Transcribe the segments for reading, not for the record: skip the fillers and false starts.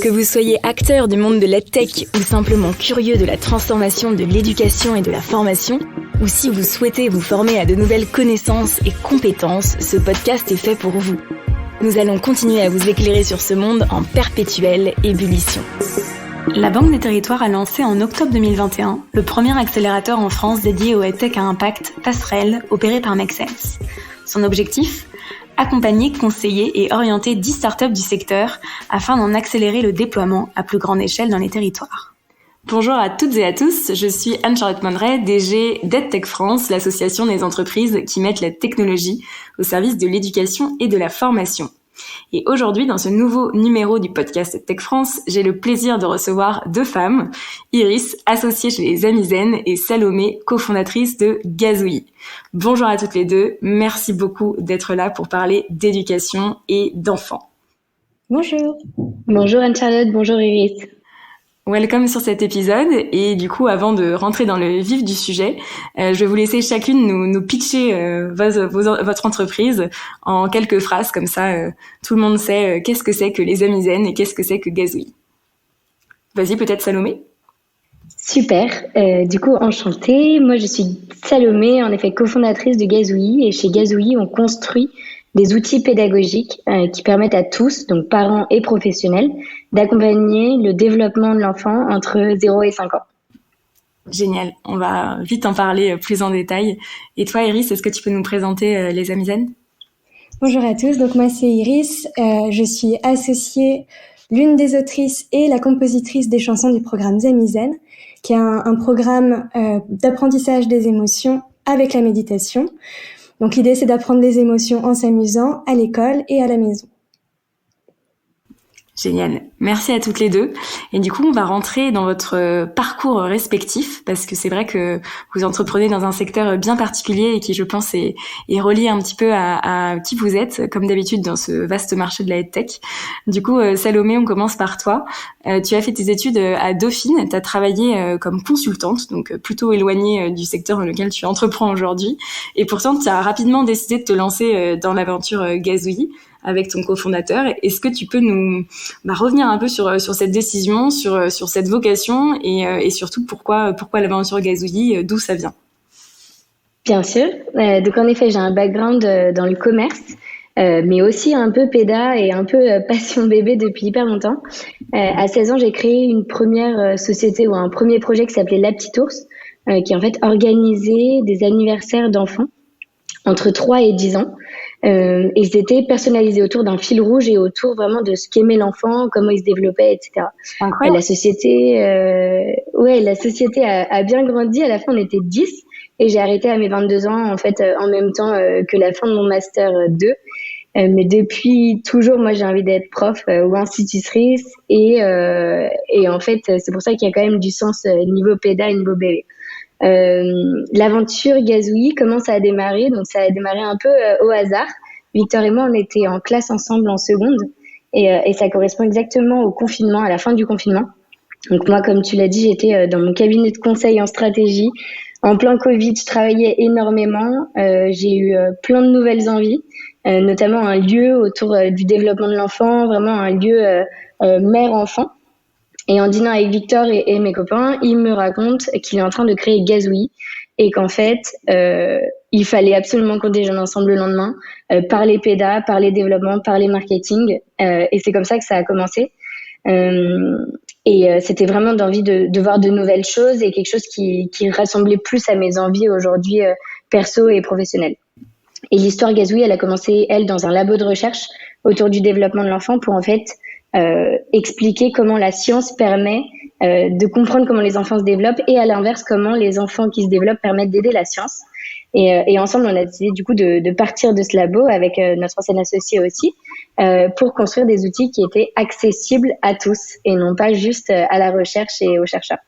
Que vous soyez acteur du monde de l'EdTech ou simplement curieux de la transformation de l'éducation et de la formation, ou si vous souhaitez vous former à de nouvelles connaissances et compétences, ce podcast est fait pour vous. Nous allons continuer à vous éclairer sur ce monde en perpétuelle ébullition. La Banque des Territoires a lancé en octobre 2021 le premier accélérateur en France dédié au EdTech à impact Passerelle opéré par Make Sense. Son objectif ? Accompagner, conseiller et orienter 10 startups du secteur afin d'en accélérer le déploiement à plus grande échelle dans les territoires. Bonjour à toutes et à tous, je suis Anne-Charlotte Monneret, DG d'EdTech France, l'association des entreprises qui mettent la technologie au service de l'éducation et de la formation. Et aujourd'hui, dans ce nouveau numéro du podcast EdTech France, j'ai le plaisir de recevoir deux femmes, Iris, associée chez les Amis Zen, et Salomé, cofondatrice de Gazouillis. Bonjour à toutes les deux, merci beaucoup d'être là pour parler d'éducation et d'enfants. Bonjour. Bonjour Anne-Charlotte, bonjour Iris. Welcome sur cet épisode, et du coup, avant de rentrer dans le vif du sujet, je vais vous laisser chacune nous pitcher votre entreprise en quelques phrases, comme ça tout le monde sait qu'est-ce que c'est que les Amis Zen et qu'est-ce que c'est que Gazouillis. Vas-y, peut-être Salomé. Super, du coup enchantée, moi je suis Salomé, en effet cofondatrice de Gazouillis, et chez Gazouillis on construit des outils pédagogiques qui permettent à tous, donc parents et professionnels, d'accompagner le développement de l'enfant entre 0 et 5 ans. Génial, on va vite en parler plus en détail. Et toi Iris, est-ce que tu peux nous présenter les Amis Zen ? Bonjour à tous, donc moi c'est Iris, je suis associée, l'une des autrices et la compositrice des chansons du programme Amis Zen, qui est un programme d'apprentissage des émotions avec la méditation. Donc l'idée, c'est d'apprendre des émotions en s'amusant à l'école et à la maison. Génial. Merci à toutes les deux. Et du coup, on va rentrer dans votre parcours respectif, parce que c'est vrai que vous entreprenez dans un secteur bien particulier et qui, je pense, est relié un petit peu à qui vous êtes, comme d'habitude dans ce vaste marché de la EdTech. Du coup, Salomé, on commence par toi. Tu as fait tes études à Dauphine, tu as travaillé comme consultante, donc plutôt éloignée du secteur dans lequel tu entreprends aujourd'hui. Et pourtant, tu as rapidement décidé de te lancer dans l'aventure Gazouillis avec ton cofondateur. Est-ce que tu peux nous revenir un peu sur cette décision, sur cette vocation et surtout pourquoi l'aventure Gazouillis, d'où ça vient? Bien sûr. Donc en effet, j'ai un background dans le commerce, mais aussi un peu péda et un peu passion bébé depuis hyper longtemps. À 16 ans, j'ai créé une première société ou un premier projet qui s'appelait La Petite Ours, qui en fait organisait des anniversaires d'enfants entre 3 et 10 ans. Et ils étaient personnalisés autour d'un fil rouge et autour vraiment de ce qu'aimait l'enfant, comment il se développait, etc. La société a bien grandi. À la fin, on était 10 et j'ai arrêté à mes 22 ans, en fait, en même temps que la fin de mon master 2. Mais depuis toujours, moi, j'ai envie d'être prof ou institutrice et en fait, c'est pour ça qu'il y a quand même du sens niveau péda et niveau bébé. L'aventure Gazouillis, comment ça a démarré? Donc ça a démarré un peu au hasard. Victor et moi, on était en classe ensemble en seconde et ça correspond exactement au confinement, à la fin du confinement. Donc moi, comme tu l'as dit, j'étais dans mon cabinet de conseil en stratégie. En plein Covid, je travaillais énormément. J'ai eu plein de nouvelles envies, notamment un lieu autour du développement de l'enfant, vraiment un lieu mère-enfant. Et en dînant avec Victor et mes copains, il me raconte qu'il est en train de créer Gazouillis et qu'en fait, il fallait absolument qu'on déjeune ensemble le lendemain, parler péda, parler développement, parler marketing. Et c'est comme ça que ça a commencé. C'était vraiment d'envie de voir de nouvelles choses et quelque chose qui rassemblait plus à mes envies aujourd'hui perso et professionnelles. Et l'histoire Gazouillis, elle a commencé, elle, dans un labo de recherche autour du développement de l'enfant pour en fait expliquer comment la science permet de comprendre comment les enfants se développent et à l'inverse comment les enfants qui se développent permettent d'aider la science. Et ensemble, on a décidé du coup de partir de ce labo avec notre ancien associé aussi pour construire des outils qui étaient accessibles à tous et non pas juste à la recherche et aux chercheurs.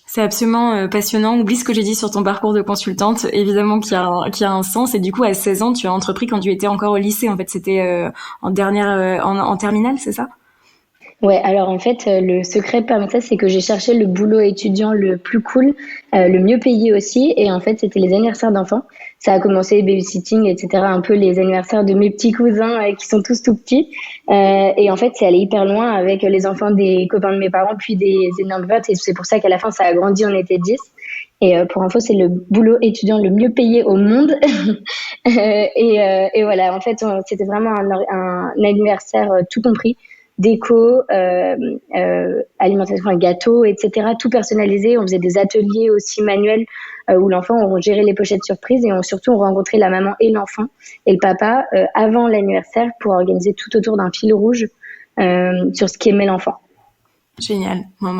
C'est absolument passionnant. Oublie ce que j'ai dit sur ton parcours de consultante, évidemment qui a un sens. Et du coup, à 16 ans, tu as entrepris quand tu étais encore au lycée. En fait, c'était en terminale, c'est ça ? Ouais, alors en fait, le secret parmi ça, c'est que j'ai cherché le boulot étudiant le plus cool, le mieux payé aussi. Et en fait, c'était les anniversaires d'enfants. ça a commencé babysitting, etc. Un peu les anniversaires de mes petits cousins qui sont tous tout petits. Et en fait, c'est allé hyper loin avec les enfants des copains de mes parents, puis des énormes votes. Et c'est pour ça qu'à la fin, ça a grandi, on était 10. Et pour info, c'est le boulot étudiant le mieux payé au monde. Et voilà, en fait, c'était vraiment un anniversaire tout compris. Déco, alimentation, gâteaux, etc. Tout personnalisé. On faisait des ateliers aussi manuels où l'enfant, on gérait les pochettes surprises et surtout on rencontrait la maman et l'enfant et le papa avant l'anniversaire pour organiser tout autour d'un fil rouge sur ce qu'aimait l'enfant. Génial. Bon,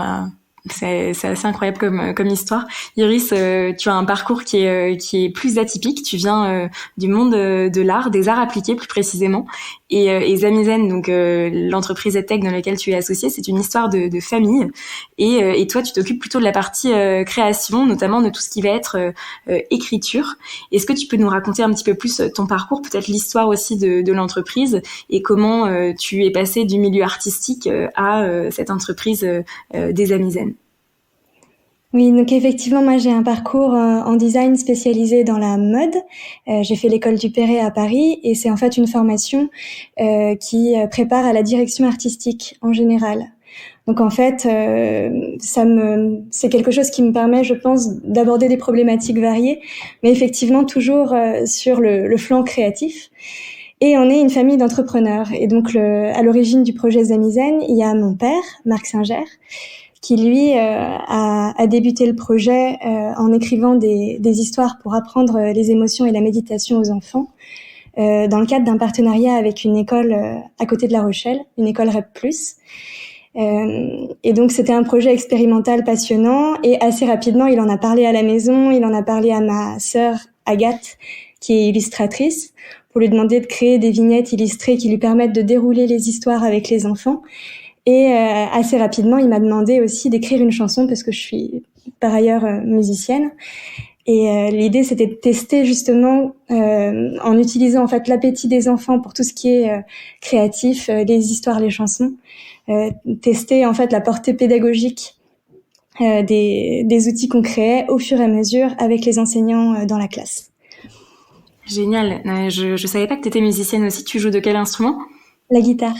c'est assez incroyable comme histoire. Iris, tu as un parcours qui est plus atypique. Tu viens du monde de l'art, des arts appliqués plus précisément. Et Zamizen, donc l'entreprise EdTech dans laquelle tu es associée, c'est une histoire de famille. Et toi, tu t'occupes plutôt de la partie création, notamment de tout ce qui va être écriture. Est-ce que tu peux nous raconter un petit peu plus ton parcours, peut-être l'histoire aussi de l'entreprise et comment tu es passé du milieu artistique à cette entreprise des Zamizen? Oui, donc effectivement, moi j'ai un parcours en design spécialisé dans la mode. J'ai fait l'école du Perret à Paris et c'est en fait une formation qui prépare à la direction artistique en général. Donc en fait, c'est quelque chose qui me permet, je pense, d'aborder des problématiques variées, mais effectivement toujours sur le flanc créatif. Et on est une famille d'entrepreneurs. Et donc à l'origine du projet Zamizen, il y a mon père, Marc Singer, qui lui a débuté le projet en écrivant des histoires pour apprendre les émotions et la méditation aux enfants dans le cadre d'un partenariat avec une école à côté de La Rochelle, une école REP+. Et donc c'était un projet expérimental passionnant et assez rapidement il en a parlé à la maison, il en a parlé à ma sœur Agathe qui est illustratrice pour lui demander de créer des vignettes illustrées qui lui permettent de dérouler les histoires avec les enfants. Et assez rapidement, il m'a demandé aussi d'écrire une chanson parce que je suis par ailleurs musicienne. Et l'idée, c'était de tester justement, en utilisant en fait l'appétit des enfants pour tout ce qui est créatif, les histoires, les chansons, tester en fait la portée pédagogique des outils qu'on créait au fur et à mesure avec les enseignants dans la classe. Génial. Je savais pas que tu étais musicienne aussi. Tu joues de quel instrument ? La guitare.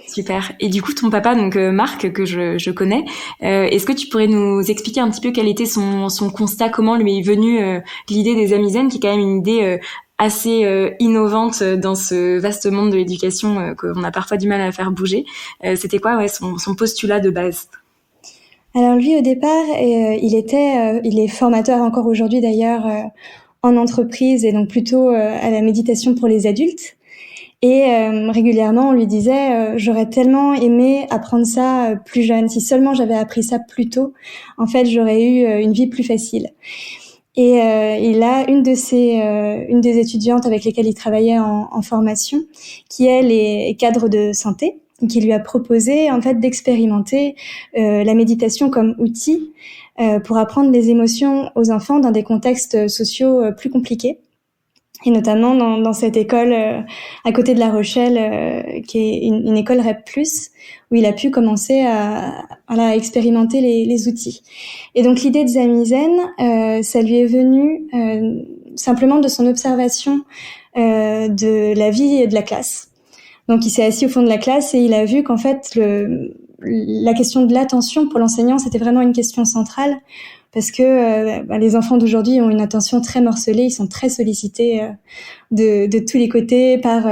Super. Et du coup, ton papa, donc Marc, que je connais, est-ce que tu pourrais nous expliquer un petit peu quel était son constat, comment lui est venue l'idée des Zamizen, qui est quand même une idée assez innovante dans ce vaste monde de l'éducation qu'on a parfois du mal à faire bouger. C'était quoi son postulat de base ? Alors lui, au départ, il est formateur encore aujourd'hui d'ailleurs en entreprise et donc plutôt à la méditation pour les adultes. Et régulièrement, on lui disait j'aurais tellement aimé apprendre ça plus jeune. Si seulement j'avais appris ça plus tôt, en fait, j'aurais eu une vie plus facile. Et il a une des étudiantes avec lesquelles il travaillait en formation, qui elle est cadre de santé, qui lui a proposé en fait d'expérimenter la méditation comme outil pour apprendre les émotions aux enfants dans des contextes sociaux plus compliqués. Et notamment dans cette école à côté de La Rochelle, qui est une école REP+, où il a pu commencer à expérimenter les outils. Et donc l'idée de Zamizen, ça lui est venu simplement de son observation de la vie et de la classe. Donc il s'est assis au fond de la classe et il a vu qu'en fait la question de l'attention pour l'enseignant, c'était vraiment une question centrale. Parce que les enfants d'aujourd'hui ont une attention très morcelée, ils sont très sollicités de tous les côtés par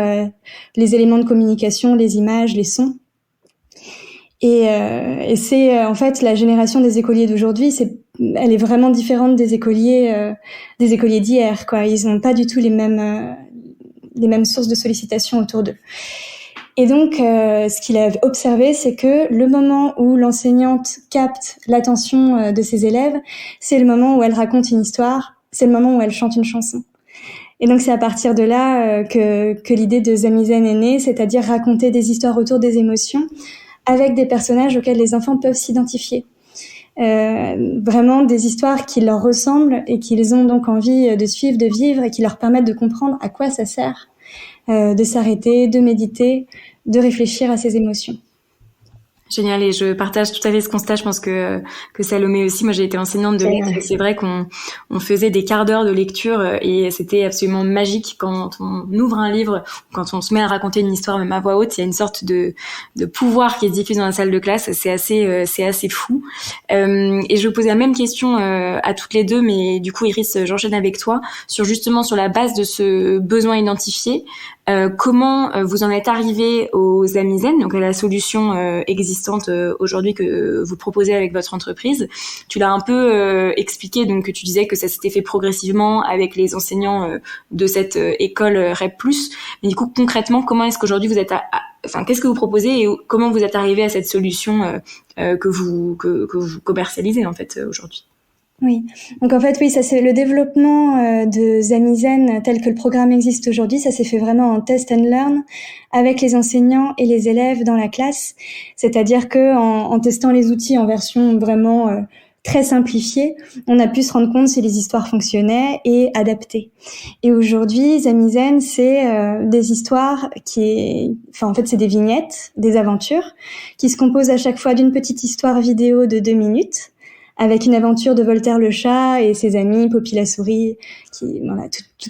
les éléments de communication, les images, les sons. Et c'est en fait la génération des écoliers d'aujourd'hui, elle est vraiment différente des écoliers d'hier, quoi. Ils n'ont pas du tout les mêmes sources de sollicitation autour d'eux. Et donc, ce qu'il a observé, c'est que le moment où l'enseignante capte l'attention de ses élèves, c'est le moment où elle raconte une histoire, c'est le moment où elle chante une chanson. Et donc, c'est à partir de là que l'idée de Zamizen est née, c'est-à-dire raconter des histoires autour des émotions avec des personnages auxquels les enfants peuvent s'identifier. Vraiment des histoires qui leur ressemblent et qu'ils ont donc envie de suivre, de vivre et qui leur permettent de comprendre à quoi ça sert. De s'arrêter, de méditer, de réfléchir à ses émotions. Génial, et je partage tout à fait ce constat. Je pense que Salomé aussi. Moi, j'ai été enseignante de lettres et c'est vrai qu'on faisait des quarts d'heure de lecture et c'était absolument magique quand on ouvre un livre, quand on se met à raconter une histoire même à voix haute. Il y a une sorte de pouvoir qui se diffuse dans la salle de classe. C'est assez fou. Et je vous pose la même question à toutes les deux, mais du coup, Iris, j'enchaîne avec toi sur la base de ce besoin identifié. Comment vous en êtes arrivé aux Amis Zen, donc à la solution existante aujourd'hui que vous proposez avec votre entreprise. Tu l'as un peu expliqué, donc que tu disais que ça s'était fait progressivement avec les enseignants de cette école REP+. Mais du coup, concrètement, comment est-ce qu'aujourd'hui vous êtes qu'est-ce que vous proposez et comment vous êtes arrivé à cette solution que vous commercialisez en fait aujourd'hui? Oui, donc en fait, oui, ça c'est le développement de Zamizen tel que le programme existe aujourd'hui. Ça s'est fait vraiment en test and learn avec les enseignants et les élèves dans la classe. C'est-à-dire que en testant les outils en version vraiment très simplifiée, on a pu se rendre compte si les histoires fonctionnaient et adapter. Et aujourd'hui, Zamizen, c'est des histoires c'est des vignettes, des aventures qui se composent à chaque fois d'une petite histoire vidéo de 2 minutes. Avec une aventure de Voltaire le chat et ses amis, Poppy la souris,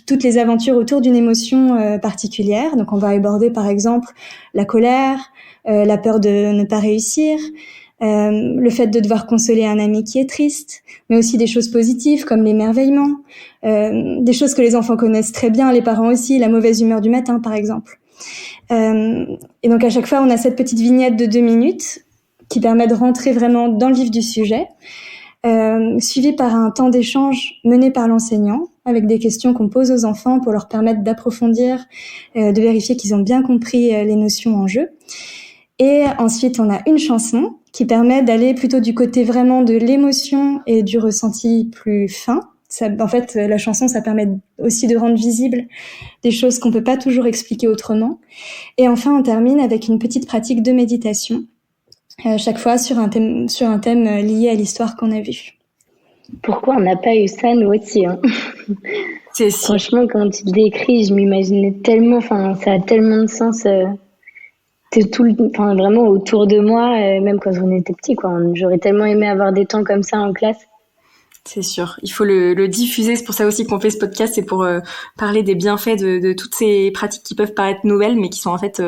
toutes les aventures autour d'une émotion particulière. Donc on va aborder par exemple la colère, la peur de ne pas réussir, le fait de devoir consoler un ami qui est triste, mais aussi des choses positives comme l'émerveillement, des choses que les enfants connaissent très bien, les parents aussi, la mauvaise humeur du matin par exemple. Et donc à chaque fois on a cette petite vignette de 2 minutes qui permet de rentrer vraiment dans le vif du sujet. Suivi par un temps d'échange mené par l'enseignant avec des questions qu'on pose aux enfants pour leur permettre d'approfondir, de vérifier qu'ils ont bien compris les notions en jeu. Et ensuite, on a une chanson qui permet d'aller plutôt du côté vraiment de l'émotion et du ressenti plus fin. En fait, la chanson, ça permet aussi de rendre visible des choses qu'on peut pas toujours expliquer autrement. Et enfin, on termine avec une petite pratique de méditation. Chaque fois sur un thème lié à l'histoire qu'on a vu. Pourquoi on n'a pas eu ça nous aussi C'est Franchement, quand tu décris, je m'imaginais tellement, ça a tellement de sens. Vraiment autour de moi, même quand on était petit, quoi. J'aurais tellement aimé avoir des temps comme ça en classe. C'est sûr, il faut le diffuser. C'est pour ça aussi qu'on fait ce podcast, c'est pour parler des bienfaits de toutes ces pratiques qui peuvent paraître nouvelles, mais qui sont en fait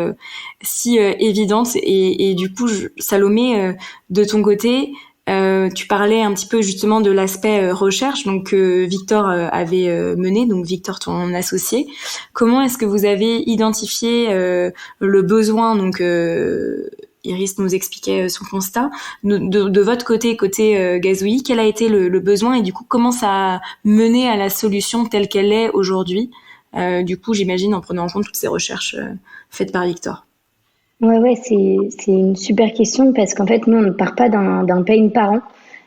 si évidentes. Et du coup, Salomé, de ton côté, tu parlais un petit peu justement de l'aspect recherche, donc que Victor avait mené, donc Victor, ton associé. Comment est-ce que vous avez identifié le besoin, donc Iris nous expliquait son constat. De votre côté Gazouillis, quel a été le besoin et du coup comment ça a mené à la solution telle qu'elle est aujourd'hui, du coup j'imagine en prenant en compte toutes ces recherches faites par Victor. Ouais, c'est une super question parce qu'en fait nous on ne part pas d'un pain parent.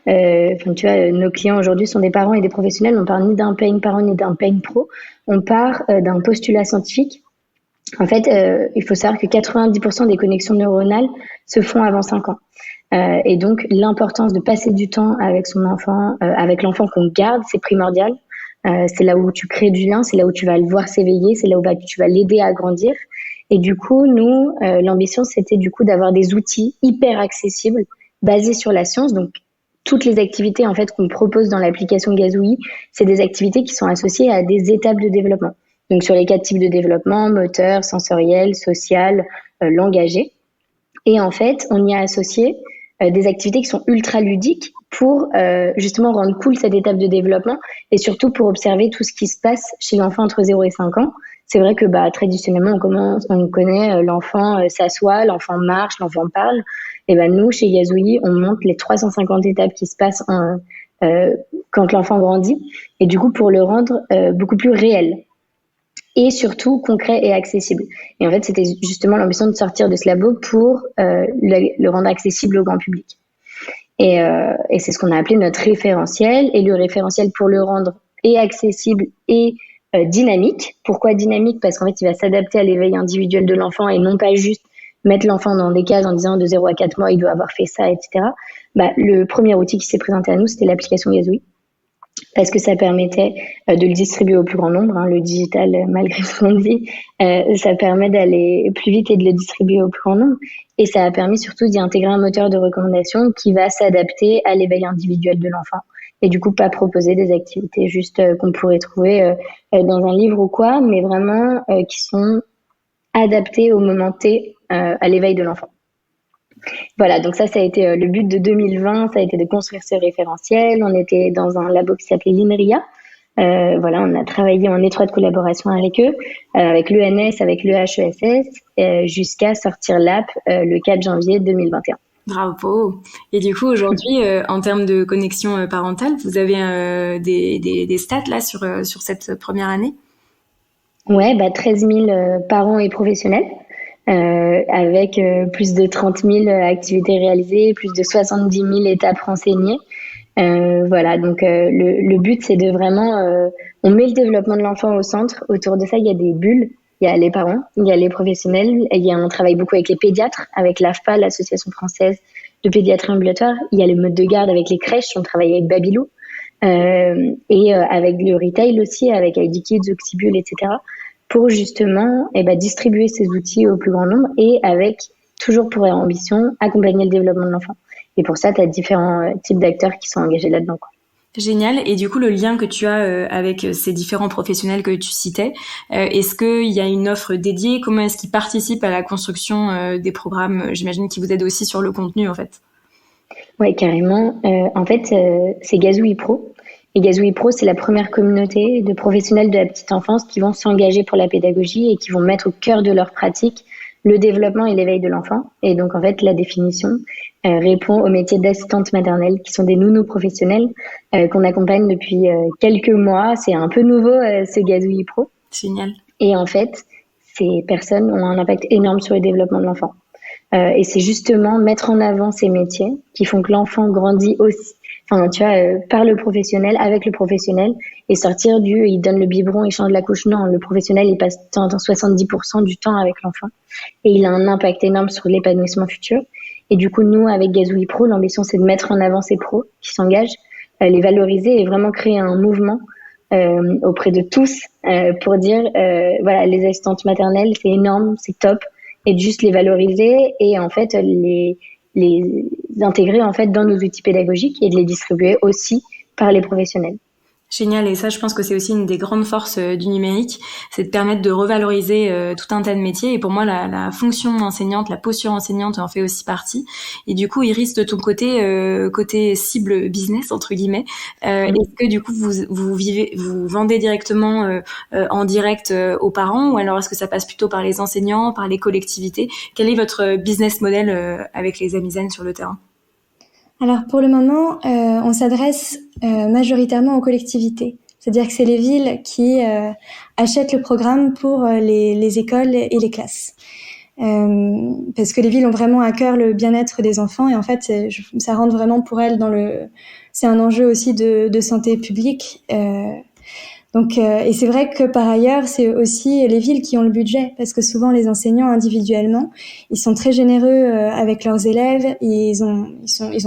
Tu vois, nos clients aujourd'hui sont des parents et des professionnels. On part ni d'un pain parent ni d'un pain pro. On part d'un postulat scientifique. En fait, il faut savoir que 90% des connexions neuronales se font avant 5 ans. Et donc, l'importance de passer du temps avec son enfant, avec l'enfant qu'on garde, c'est primordial. C'est là où tu crées du lien, c'est là où tu vas le voir s'éveiller, c'est là où tu vas l'aider à grandir. Et du coup, nous, l'ambition, c'était du coup d'avoir des outils hyper accessibles, basés sur la science. Donc, toutes les activités en fait qu'on propose dans l'application Gazouillis, c'est des activités qui sont associées à des étapes de développement. Donc sur les 4 types de développement, moteur, sensoriel, social, langagier. Et en fait, on y a associé des activités qui sont ultra ludiques pour justement rendre cool cette étape de développement et surtout pour observer tout ce qui se passe chez l'enfant entre 0 et 5 ans. C'est vrai que traditionnellement, on connaît l'enfant s'assoit, l'enfant marche, l'enfant parle. Et nous, chez Gazouillis, on montre les 350 étapes qui se passent quand l'enfant grandit. Et du coup, pour le rendre beaucoup plus réel. Et surtout concret et accessible. Et en fait, c'était justement l'ambition de sortir de ce labo pour le rendre accessible au grand public. Et c'est ce qu'on a appelé notre référentiel. Et le référentiel, pour le rendre et accessible et dynamique. Pourquoi dynamique ? Parce qu'en fait, il va s'adapter à l'éveil individuel de l'enfant et non pas juste mettre l'enfant dans des cases en disant de 0 à 4 mois, il doit avoir fait ça, etc. Le premier outil qui s'est présenté à nous, c'était l'application Gazouillis. parce que ça permettait de le distribuer au plus grand nombre. Hein, le digital, malgré ce qu'on dit, ça permet d'aller plus vite et de le distribuer au plus grand nombre. Et ça a permis surtout d'y intégrer un moteur de recommandation qui va s'adapter à l'éveil individuel de l'enfant. Et du coup, pas proposer des activités juste qu'on pourrait trouver dans un livre ou quoi, mais vraiment qui sont adaptées au moment T à l'éveil de l'enfant. Voilà, donc ça a été le but de 2020, ça a été de construire ce référentiel. On était dans un labo qui s'appelait l'INRIA. Voilà, on a travaillé en étroite collaboration avec eux, avec l'ENS, avec le HESS, jusqu'à sortir l'app le 4 janvier 2021. Bravo. Et du coup, aujourd'hui, en termes de connexion parentale, vous avez des stats là sur cette première année? Ouais, 13 000 parents et professionnels. Avec plus de 30 000 activités réalisées, plus de 70 000 étapes renseignées. Voilà, donc le but, c'est de vraiment... on met le développement de l'enfant au centre. Autour de ça, il y a des bulles. Il y a les parents, il y a les professionnels. On travaille beaucoup avec les pédiatres, avec l'AFPA, l'Association française de pédiatrie ambulatoire. Il y a les modes de garde avec les crèches. On travaille avec Babylou. Et avec le retail aussi, avec ID Kids, Oxybul, etc., pour justement distribuer ces outils au plus grand nombre et avec, toujours pour ambition, accompagner le développement de l'enfant. Et pour ça, tu as différents types d'acteurs qui sont engagés là-dedans, quoi. Génial. Et du coup, le lien que tu as avec ces différents professionnels que tu citais, est-ce qu'il y a une offre dédiée? Comment est-ce qu'ils participent à la construction des programmes? J'imagine qu'ils vous aident aussi sur le contenu, en fait. Ouais, carrément. En fait, c'est Gazouille Pro. Et Gazouille Pro, c'est la première communauté de professionnels de la petite enfance qui vont s'engager pour la pédagogie et qui vont mettre au cœur de leur pratique le développement et l'éveil de l'enfant. Et donc, en fait, la définition répond au métier d'assistante maternelle, qui sont des nounous professionnels qu'on accompagne depuis quelques mois. C'est un peu nouveau, ce Gazouille Pro. Génial. Et en fait, ces personnes ont un impact énorme sur le développement de l'enfant. Et c'est justement mettre en avant ces métiers qui font que l'enfant grandit aussi. Enfin, tu vois, par le professionnel, avec le professionnel, et sortir il donne le biberon, il change la couche. Non, le professionnel, il passe 70% du temps avec l'enfant. Et il a un impact énorme sur l'épanouissement futur. Et du coup, nous, avec Gazouille Pro, l'ambition, c'est de mettre en avant ces pros qui s'engagent, les valoriser et vraiment créer un mouvement auprès de tous pour dire, voilà, les assistantes maternelles, c'est énorme, c'est top. Et de juste les valoriser et en fait les intégrer en fait dans nos outils pédagogiques et de les distribuer aussi par les professionnels. Génial, et ça je pense que c'est aussi une des grandes forces du numérique, c'est de permettre de revaloriser tout un tas de métiers, et pour moi la fonction enseignante, la posture enseignante en fait aussi partie. Et du coup, Iris, de ton côté cible business entre guillemets, est-ce que du coup vous vendez directement en direct aux parents, ou alors est-ce que ça passe plutôt par les enseignants, par les collectivités? Quel est votre business model avec les Amizen sur le terrain? Alors pour le moment, on s'adresse majoritairement aux collectivités. C'est-à-dire que c'est les villes qui achètent le programme pour les écoles et les classes. Parce que les villes ont vraiment à cœur le bien-être des enfants, et en fait, ça rentre vraiment pour elles c'est un enjeu aussi de santé publique. Donc, et c'est vrai que par ailleurs, c'est aussi les villes qui ont le budget, parce que souvent les enseignants individuellement, ils sont très généreux avec leurs élèves, ils ont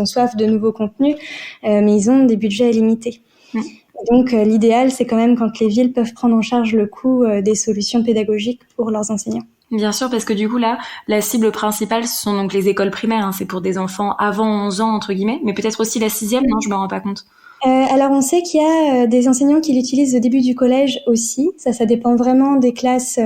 soif de nouveaux contenus, mais ils ont des budgets limités. Donc, l'idéal, c'est quand même quand les villes peuvent prendre en charge le coût des solutions pédagogiques pour leurs enseignants. Bien sûr, parce que du coup là, la cible principale, ce sont donc les écoles primaires, hein, c'est pour des enfants avant 11 ans entre guillemets, mais peut-être aussi la 6e, non, je me rends pas compte. Alors on sait qu'il y a des enseignants qui l'utilisent au début du collège aussi. Ça dépend vraiment des classes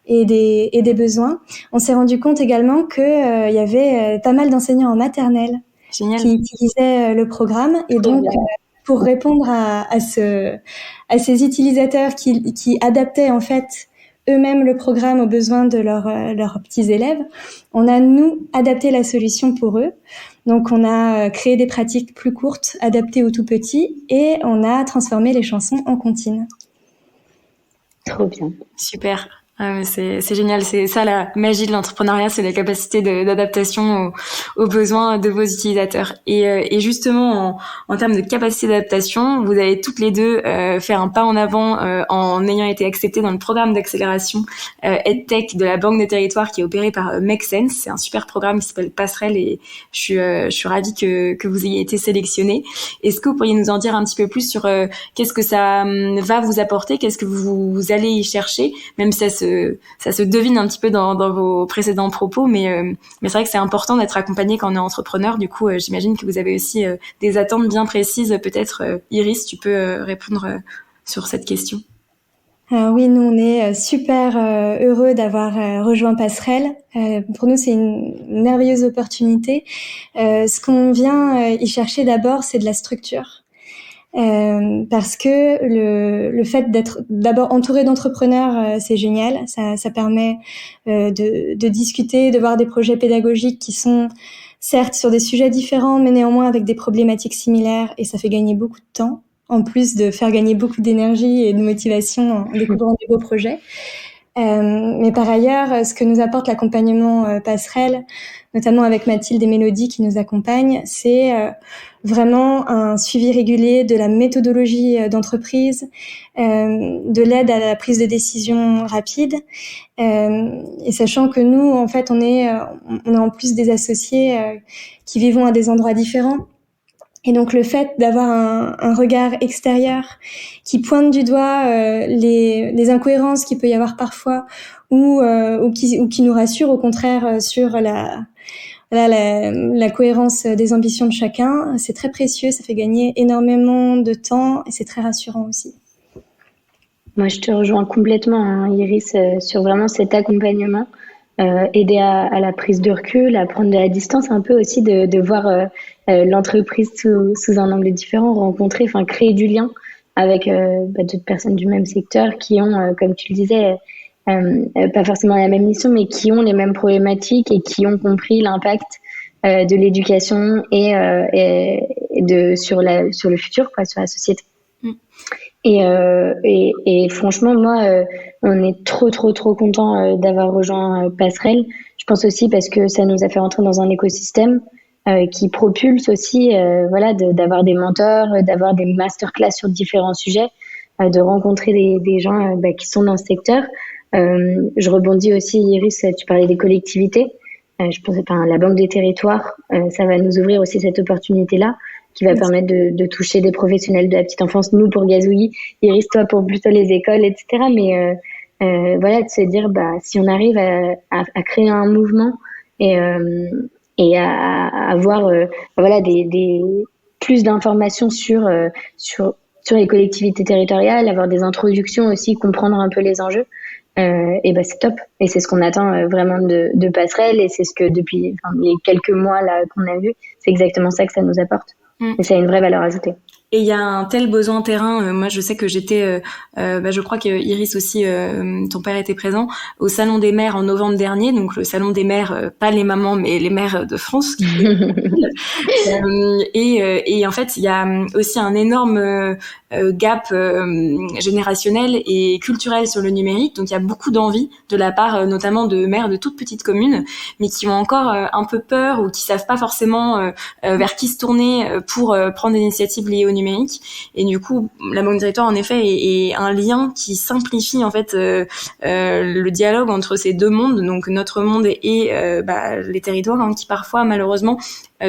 et des besoins. On s'est rendu compte également que il y avait pas mal d'enseignants en maternelle Génial. qui utilisaient le programme, et donc pour répondre à ces utilisateurs qui adaptaient en fait eux-mêmes le programme aux besoins de leurs petits élèves, on a nous adapté la solution pour eux. Donc, on a créé des pratiques plus courtes, adaptées aux tout petits, et on a transformé les chansons en comptines. Trop bien. Super. Ah, mais c'est génial, c'est ça la magie de l'entrepreneuriat, c'est la capacité d'adaptation aux besoins de vos utilisateurs. Et justement, en termes de capacité d'adaptation, vous avez toutes les deux fait un pas en avant en ayant été acceptées dans le programme d'accélération EdTech de la Banque des Territoires qui est opéré par Make Sense. C'est un super programme qui s'appelle Passerelle et je suis ravie que vous ayez été sélectionnés. Est-ce que vous pourriez nous en dire un petit peu plus sur qu'est-ce que ça va vous apporter, qu'est-ce que vous allez y chercher, même si ça se devine un petit peu dans vos précédents propos, mais c'est vrai que c'est important d'être accompagné quand on est entrepreneur. Du coup, j'imagine que vous avez aussi des attentes bien précises. Peut-être, Iris, tu peux répondre sur cette question. Alors oui, nous on est super heureux d'avoir rejoint Passerelle. Pour nous, c'est une merveilleuse opportunité. Ce qu'on vient y chercher d'abord, c'est de la structure. Parce que le fait d'être d'abord entouré d'entrepreneurs, c'est génial. Ça permet de discuter, de voir des projets pédagogiques qui sont certes sur des sujets différents, mais néanmoins avec des problématiques similaires, et ça fait gagner beaucoup de temps, en plus de faire gagner beaucoup d'énergie et de motivation en découvrant des beaux projets. Mais par ailleurs, ce que nous apporte l'accompagnement Passerelle, notamment avec Mathilde et Mélodie qui nous accompagnent, c'est vraiment un suivi régulier de la méthodologie d'entreprise, de l'aide à la prise de décision rapide, et sachant que nous, en fait, on est en plus des associés qui vivons à des endroits différents. Et donc le fait d'avoir un regard extérieur qui pointe du doigt les incohérences qu'il peut y avoir parfois ou qui nous rassure au contraire sur la cohérence des ambitions de chacun, c'est très précieux, ça fait gagner énormément de temps et c'est très rassurant aussi. Moi, je te rejoins complètement, hein, Iris, sur vraiment cet accompagnement. Aider à la prise de recul, à prendre de la distance, un peu aussi de voir l'entreprise sous un angle différent, rencontrer, enfin créer du lien avec d'autres personnes du même secteur qui ont, comme tu le disais, pas forcément la même mission, mais qui ont les mêmes problématiques et qui ont compris l'impact de l'éducation et sur le futur, quoi, sur la société. Et franchement, moi, on est trop content d'avoir rejoint Passerelle. Je pense aussi parce que ça nous a fait rentrer dans un écosystème qui propulse aussi, voilà, d'avoir des mentors, d'avoir des masterclass sur différents sujets, de rencontrer des gens qui sont dans ce secteur. Je rebondis aussi, Iris, tu parlais des collectivités. Je pense, la Banque des Territoires, ça va nous ouvrir aussi cette opportunité-là, qui va permettre de toucher des professionnels de la petite enfance, nous pour Gazouilly, Iris, toi pour plutôt les écoles, etc. Mais voilà, de se dire, si on arrive à créer un mouvement et à avoir voilà des plus d'informations sur les collectivités territoriales, avoir des introductions aussi, comprendre un peu les enjeux. Et c'est top, et c'est ce qu'on attend vraiment de Passerelle, et c'est ce que depuis les quelques mois là qu'on a vu, c'est exactement ça que ça nous apporte. Et ça a une vraie valeur ajoutée. Et il y a un tel besoin terrain. Moi, je sais que j'étais, je crois que Iris aussi, ton père était présent au Salon des Mères en novembre dernier. Donc le Salon des Mères, pas les mamans, mais les mères de France. Et en fait, il y a aussi un énorme gap générationnel et culturel sur le numérique. Donc il y a beaucoup d'envie de la part, notamment de mères de toutes petites communes, mais qui ont encore un peu peur ou qui savent pas forcément vers qui se tourner pour prendre des initiatives liées au numérique. Et du coup, la Banque des Territoires, en effet, est un lien qui simplifie en fait le dialogue entre ces deux mondes, donc notre monde et les territoires, qui parfois malheureusement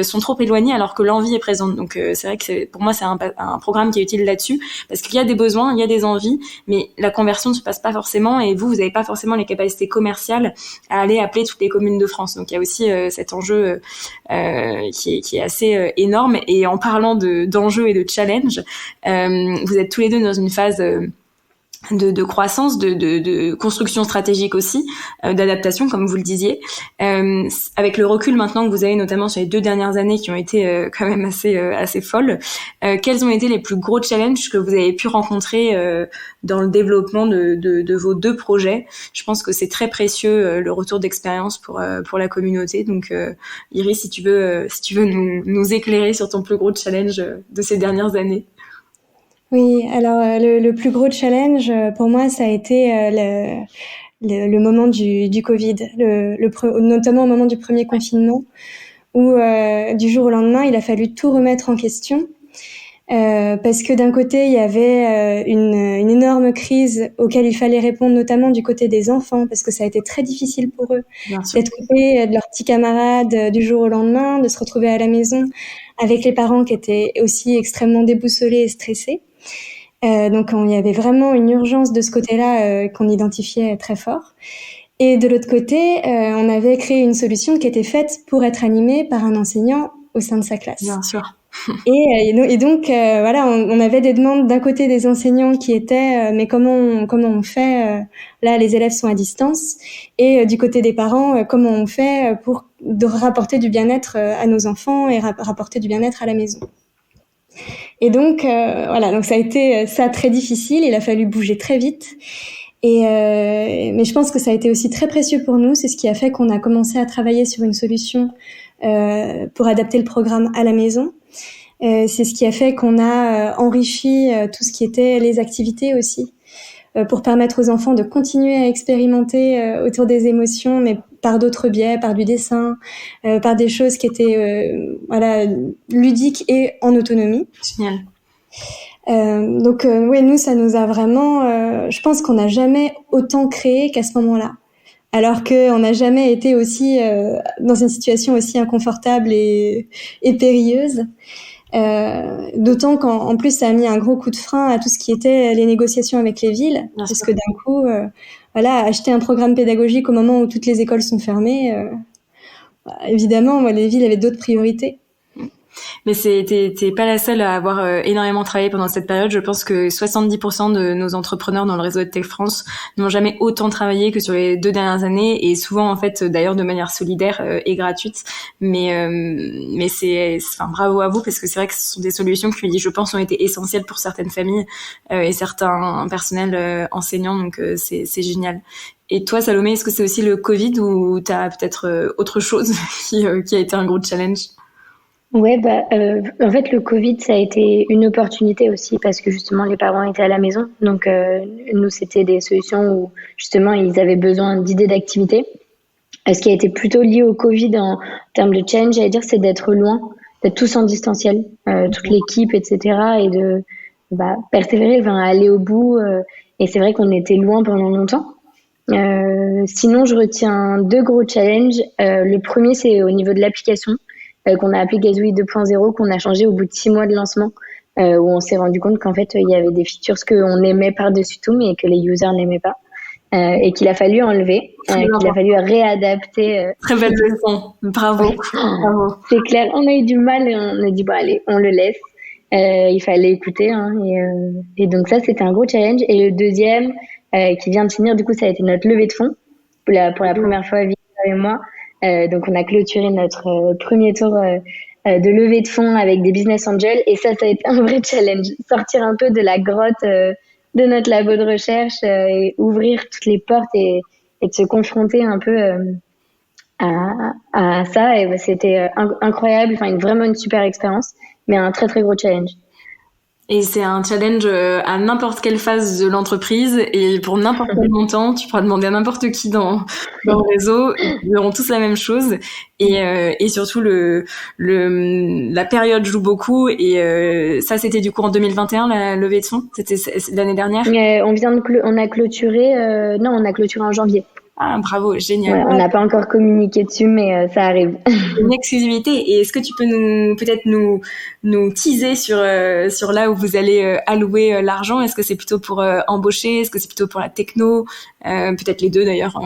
sont trop éloignés alors que l'envie est présente. Donc c'est vrai que pour moi c'est un programme qui est utile là-dessus, parce qu'il y a des besoins, il y a des envies, mais la conversion ne se passe pas forcément, et vous n'avez pas forcément les capacités commerciales à aller appeler toutes les communes de France. Donc il y a aussi cet enjeu qui est assez énorme. Et en parlant d'enjeux et de challenge, vous êtes tous les deux dans une phase de croissance, de construction stratégique aussi, d'adaptation, comme vous le disiez. Avec le recul maintenant que vous avez, notamment sur les 2 dernières années qui ont été quand même assez folles, quels ont été les plus gros challenges que vous avez pu rencontrer dans le développement de vos 2 projets? Je pense que c'est très précieux, le retour d'expérience pour la communauté. Donc Iris, si tu veux nous éclairer sur ton plus gros challenge de ces dernières années. Oui, alors le plus gros challenge pour moi, ça a été le moment du Covid, notamment au moment du premier confinement, où du jour au lendemain, il a fallu tout remettre en question. Parce que d'un côté, il y avait une énorme crise auquel il fallait répondre, notamment du côté des enfants, parce que ça a été très difficile pour eux d'être coupés de leurs petits camarades du jour au lendemain, de se retrouver à la maison avec les parents qui étaient aussi extrêmement déboussolés et stressés. Donc il y avait vraiment une urgence de ce côté-là qu'on identifiait très fort. Et de l'autre côté, on avait créé une solution qui était faite pour être animée par un enseignant au sein de sa classe. Bien sûr. Et donc voilà, on avait des demandes d'un côté des enseignants qui étaient mais comment on fait là les élèves sont à distance, et du côté des parents comment on fait pour de rapporter du bien-être à nos enfants et rapporter du bien-être à la maison. Et donc voilà, donc ça a été très difficile, il a fallu bouger très vite. Mais je pense que ça a été aussi très précieux pour nous, c'est ce qui a fait qu'on a commencé à travailler sur une solution pour adapter le programme à la maison. C'est ce qui a fait qu'on a enrichi tout ce qui était les activités aussi, pour permettre aux enfants de continuer à expérimenter autour des émotions, mais par d'autres biais, par du dessin, par des choses qui étaient ludiques et en autonomie. Génial. Donc oui, nous ça nous a vraiment, je pense qu'on n'a jamais autant créé qu'à ce moment-là. Alors qu'on n'a jamais été aussi dans une situation aussi inconfortable et périlleuse. D'autant qu'en plus ça a mis un gros coup de frein à tout ce qui était les négociations avec les villes, parce que d'un coup, acheter un programme pédagogique au moment où toutes les écoles sont fermées, évidemment, les villes avaient d'autres priorités. Mais t'es pas la seule à avoir énormément travaillé pendant cette période. Je pense que 70% de nos entrepreneurs dans le réseau de Tech France n'ont jamais autant travaillé que sur les 2 dernières années, et souvent en fait d'ailleurs de manière solidaire et gratuite. Mais bravo à vous, parce que c'est vrai que ce sont des solutions qui, je pense, ont été essentielles pour certaines familles et certains personnels enseignants. Donc c'est génial. Et toi, Salomé, est-ce que c'est aussi le Covid ou t'as peut-être autre chose qui a été un gros challenge? Ouais, en fait, le Covid, ça a été une opportunité aussi parce que justement, les parents étaient à la maison. Donc, nous, c'était des solutions où justement, ils avaient besoin d'idées d'activités. Ce qui a été plutôt lié au Covid en termes de challenge, j'allais dire, c'est d'être loin, d'être tous en distanciel, toute l'équipe, etc. Et de persévérer, aller au bout. Et c'est vrai qu'on était loin pendant longtemps. Sinon, je retiens 2 gros challenges. Le premier, c'est au niveau de l'application. Qu'on a appelé Gazouille 2.0, qu'on a changé au bout de 6 mois de lancement, où on s'est rendu compte qu'en fait, il y avait des features qu'on aimait par-dessus tout, mais que les users n'aimaient pas, et qu'il a fallu enlever, qu'il a fallu réadapter. Très belle leçon, bravo. Bravo. C'est clair, on a eu du mal et on a dit, allez, on le laisse. Il fallait écouter, et donc ça, c'était un gros challenge. Et le deuxième, qui vient de finir, du coup, ça a été notre levée de fonds, pour la première fois, Victor et moi. Donc on a clôturé notre premier tour de levée de fonds avec des business angels, et ça a été un vrai challenge, sortir un peu de la grotte de notre labo de recherche et ouvrir toutes les portes et de se confronter un peu à ça. Et c'était incroyable, vraiment une super expérience, mais un très très gros challenge. Et c'est un challenge à n'importe quelle phase de l'entreprise et pour n'importe quel montant. Tu pourras demander à n'importe qui dans le réseau. Ils auront tous la même chose. Et surtout, la période joue beaucoup. Et ça, c'était du coup en 2021, la levée de fonds? C'était l'année dernière? On a clôturé en janvier. Ah, bravo, génial. Ouais, on n'a pas encore communiqué dessus, mais ça arrive. Une exclusivité. Et est-ce que tu peux nous teaser sur là où vous allez allouer l'argent? Est-ce que c'est plutôt pour embaucher? Est-ce que c'est plutôt pour la techno? Peut-être les deux d'ailleurs.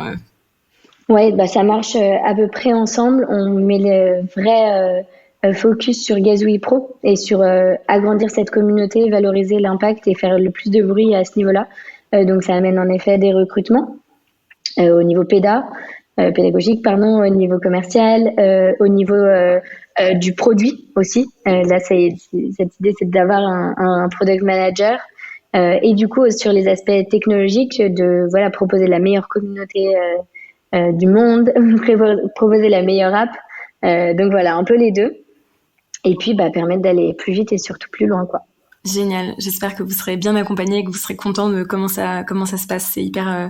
Ouais, ça marche à peu près ensemble. On met le vrai focus sur Gazouille Pro et sur agrandir cette communauté, valoriser l'impact et faire le plus de bruit à ce niveau-là. Donc ça amène en effet des recrutements. Au niveau pédagogique, au niveau commercial, au niveau du produit aussi. Là, cette idée, c'est d'avoir un product manager, et du coup, sur les aspects technologiques, de proposer la meilleure communauté du monde, proposer la meilleure app. Donc voilà, un peu les deux. Et puis, permettre d'aller plus vite et surtout plus loin, quoi. Génial. J'espère que vous serez bien accompagnés et que vous serez contents de comment ça se passe. C'est hyper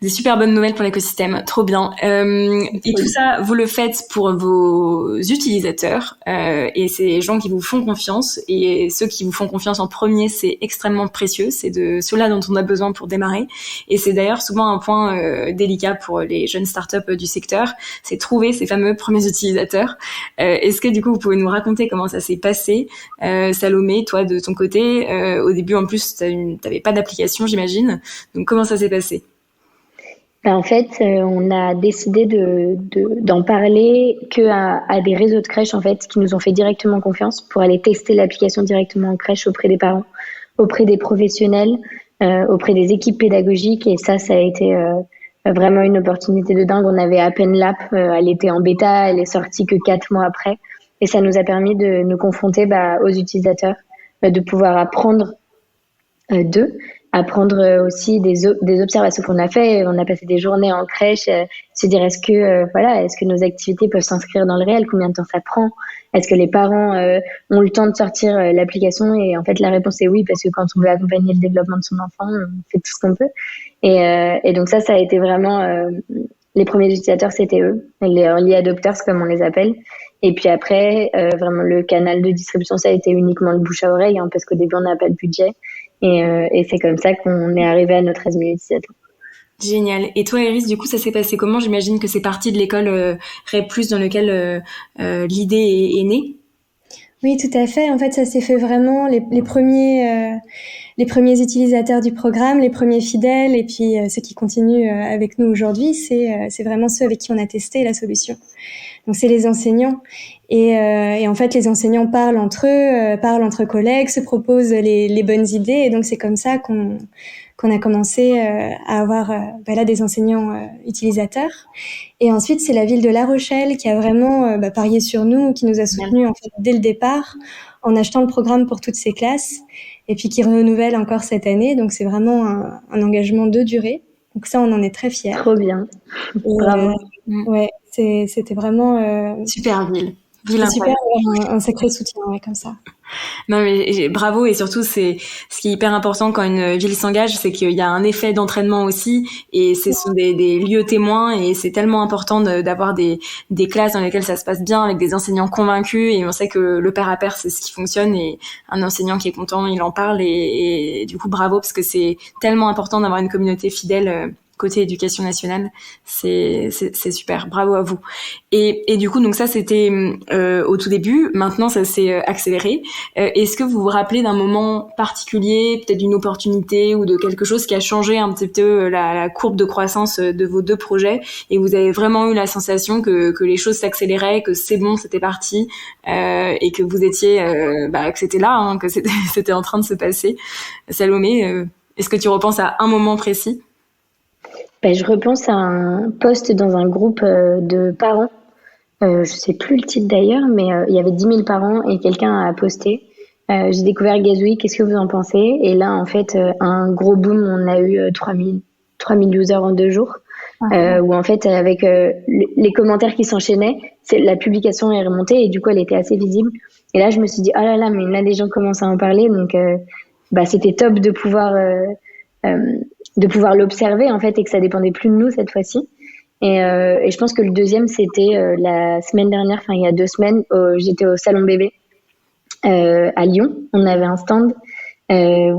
Des super bonnes nouvelles pour l'écosystème, trop bien. Et tout ça, vous le faites pour vos utilisateurs et ces gens qui vous font confiance. Et ceux qui vous font confiance en premier, c'est extrêmement précieux. C'est de ceux-là dont on a besoin pour démarrer. Et c'est d'ailleurs souvent un point délicat pour les jeunes startups du secteur, c'est trouver ces fameux premiers utilisateurs. Est-ce que du coup, vous pouvez nous raconter comment ça s'est passé, Salomé, toi de ton côté, au début en plus, t'avais pas d'application, j'imagine. Donc comment ça s'est passé? En fait, on a décidé d'en parler à des réseaux de crèches en fait qui nous ont fait directement confiance pour aller tester l'application directement en crèche auprès des parents, auprès des professionnels, auprès des équipes pédagogiques. Et ça a été vraiment une opportunité de dingue. On avait à peine l'app, elle était en bêta, elle est sortie que 4 mois après. Et ça nous a permis de nous confronter aux utilisateurs, de pouvoir apprendre d'eux, apprendre aussi des observations qu'on a fait. On a passé des journées en crèche, se dire est-ce que nos activités peuvent s'inscrire dans le réel, combien de temps ça prend, est-ce que les parents ont le temps de sortir l'application, et en fait la réponse est oui, parce que quand on veut accompagner le développement de son enfant, on fait tout ce qu'on peut. Et donc ça a été vraiment les premiers utilisateurs, c'était eux, les early adopters comme on les appelle. Et puis après, vraiment le canal de distribution, ça a été uniquement le bouche à oreille, parce qu'au début on n'a pas de budget. Et c'est comme ça qu'on est arrivé à nos 13 000 utilisateurs. Génial. Et toi, Iris, du coup, ça s'est passé comment? J'imagine que c'est parti de l'école REP+, dans lequel l'idée est née. Oui, tout à fait. En fait, ça s'est fait vraiment les premiers utilisateurs du programme, les premiers fidèles, et puis ceux qui continuent avec nous aujourd'hui, c'est vraiment ceux avec qui on a testé la solution. Donc c'est les enseignants. Et en fait, les enseignants parlent entre eux, parlent entre collègues, se proposent les bonnes idées. Et donc c'est comme ça qu'on a commencé à avoir là des enseignants utilisateurs. Et ensuite, c'est la ville de La Rochelle qui a vraiment parié sur nous, qui nous a soutenus en fait dès le départ en achetant le programme pour toutes ses classes, et puis qui renouvelle encore cette année. Donc c'est vraiment un engagement de durée. Donc ça, on en est très fiers. Trop bien. Bravo. Ouais, c'était vraiment super ville. C'est super d'avoir un sacré soutien, comme ça. Non mais bravo, et surtout c'est ce qui est hyper important quand une ville s'engage, c'est qu'il y a un effet d'entraînement aussi, et ce sont des lieux témoins, et c'est tellement important d'avoir des classes dans lesquelles ça se passe bien, avec des enseignants convaincus, et on sait que le pair à pair c'est ce qui fonctionne, et un enseignant qui est content, il en parle, et du coup bravo, parce que c'est tellement important d'avoir une communauté fidèle côté éducation nationale. C'est super, bravo à vous. Et du coup, donc ça c'était au tout début. Maintenant, ça s'est accéléré. Est-ce que vous vous rappelez d'un moment particulier, peut-être d'une opportunité ou de quelque chose qui a changé un petit peu la courbe de croissance de vos deux projets, et vous avez vraiment eu la sensation que les choses s'accéléraient, que c'est bon, c'était parti, et que vous étiez, que c'était là, que c'était en train de se passer. Salomé, est-ce que tu repenses à un moment précis? Je repense à un post dans un groupe de parents. Je sais plus le titre d'ailleurs, mais il y avait 10 000 parents et quelqu'un a posté. J'ai découvert Gazouille, qu'est-ce que vous en pensez? Et là, en fait, un gros boom, on a eu 3 000 users en 2 jours. Où en fait, avec les commentaires qui s'enchaînaient, la publication est remontée et du coup, elle était assez visible. Et là, je me suis dit, oh là là, mais là, les gens commencent à en parler. Donc, c'était top de pouvoir l'observer en fait, et que ça dépendait plus de nous cette fois-ci. Et je pense que le deuxième, c'était la semaine dernière, il y a 2 semaines, j'étais au Salon Bébé à Lyon. On avait un stand, et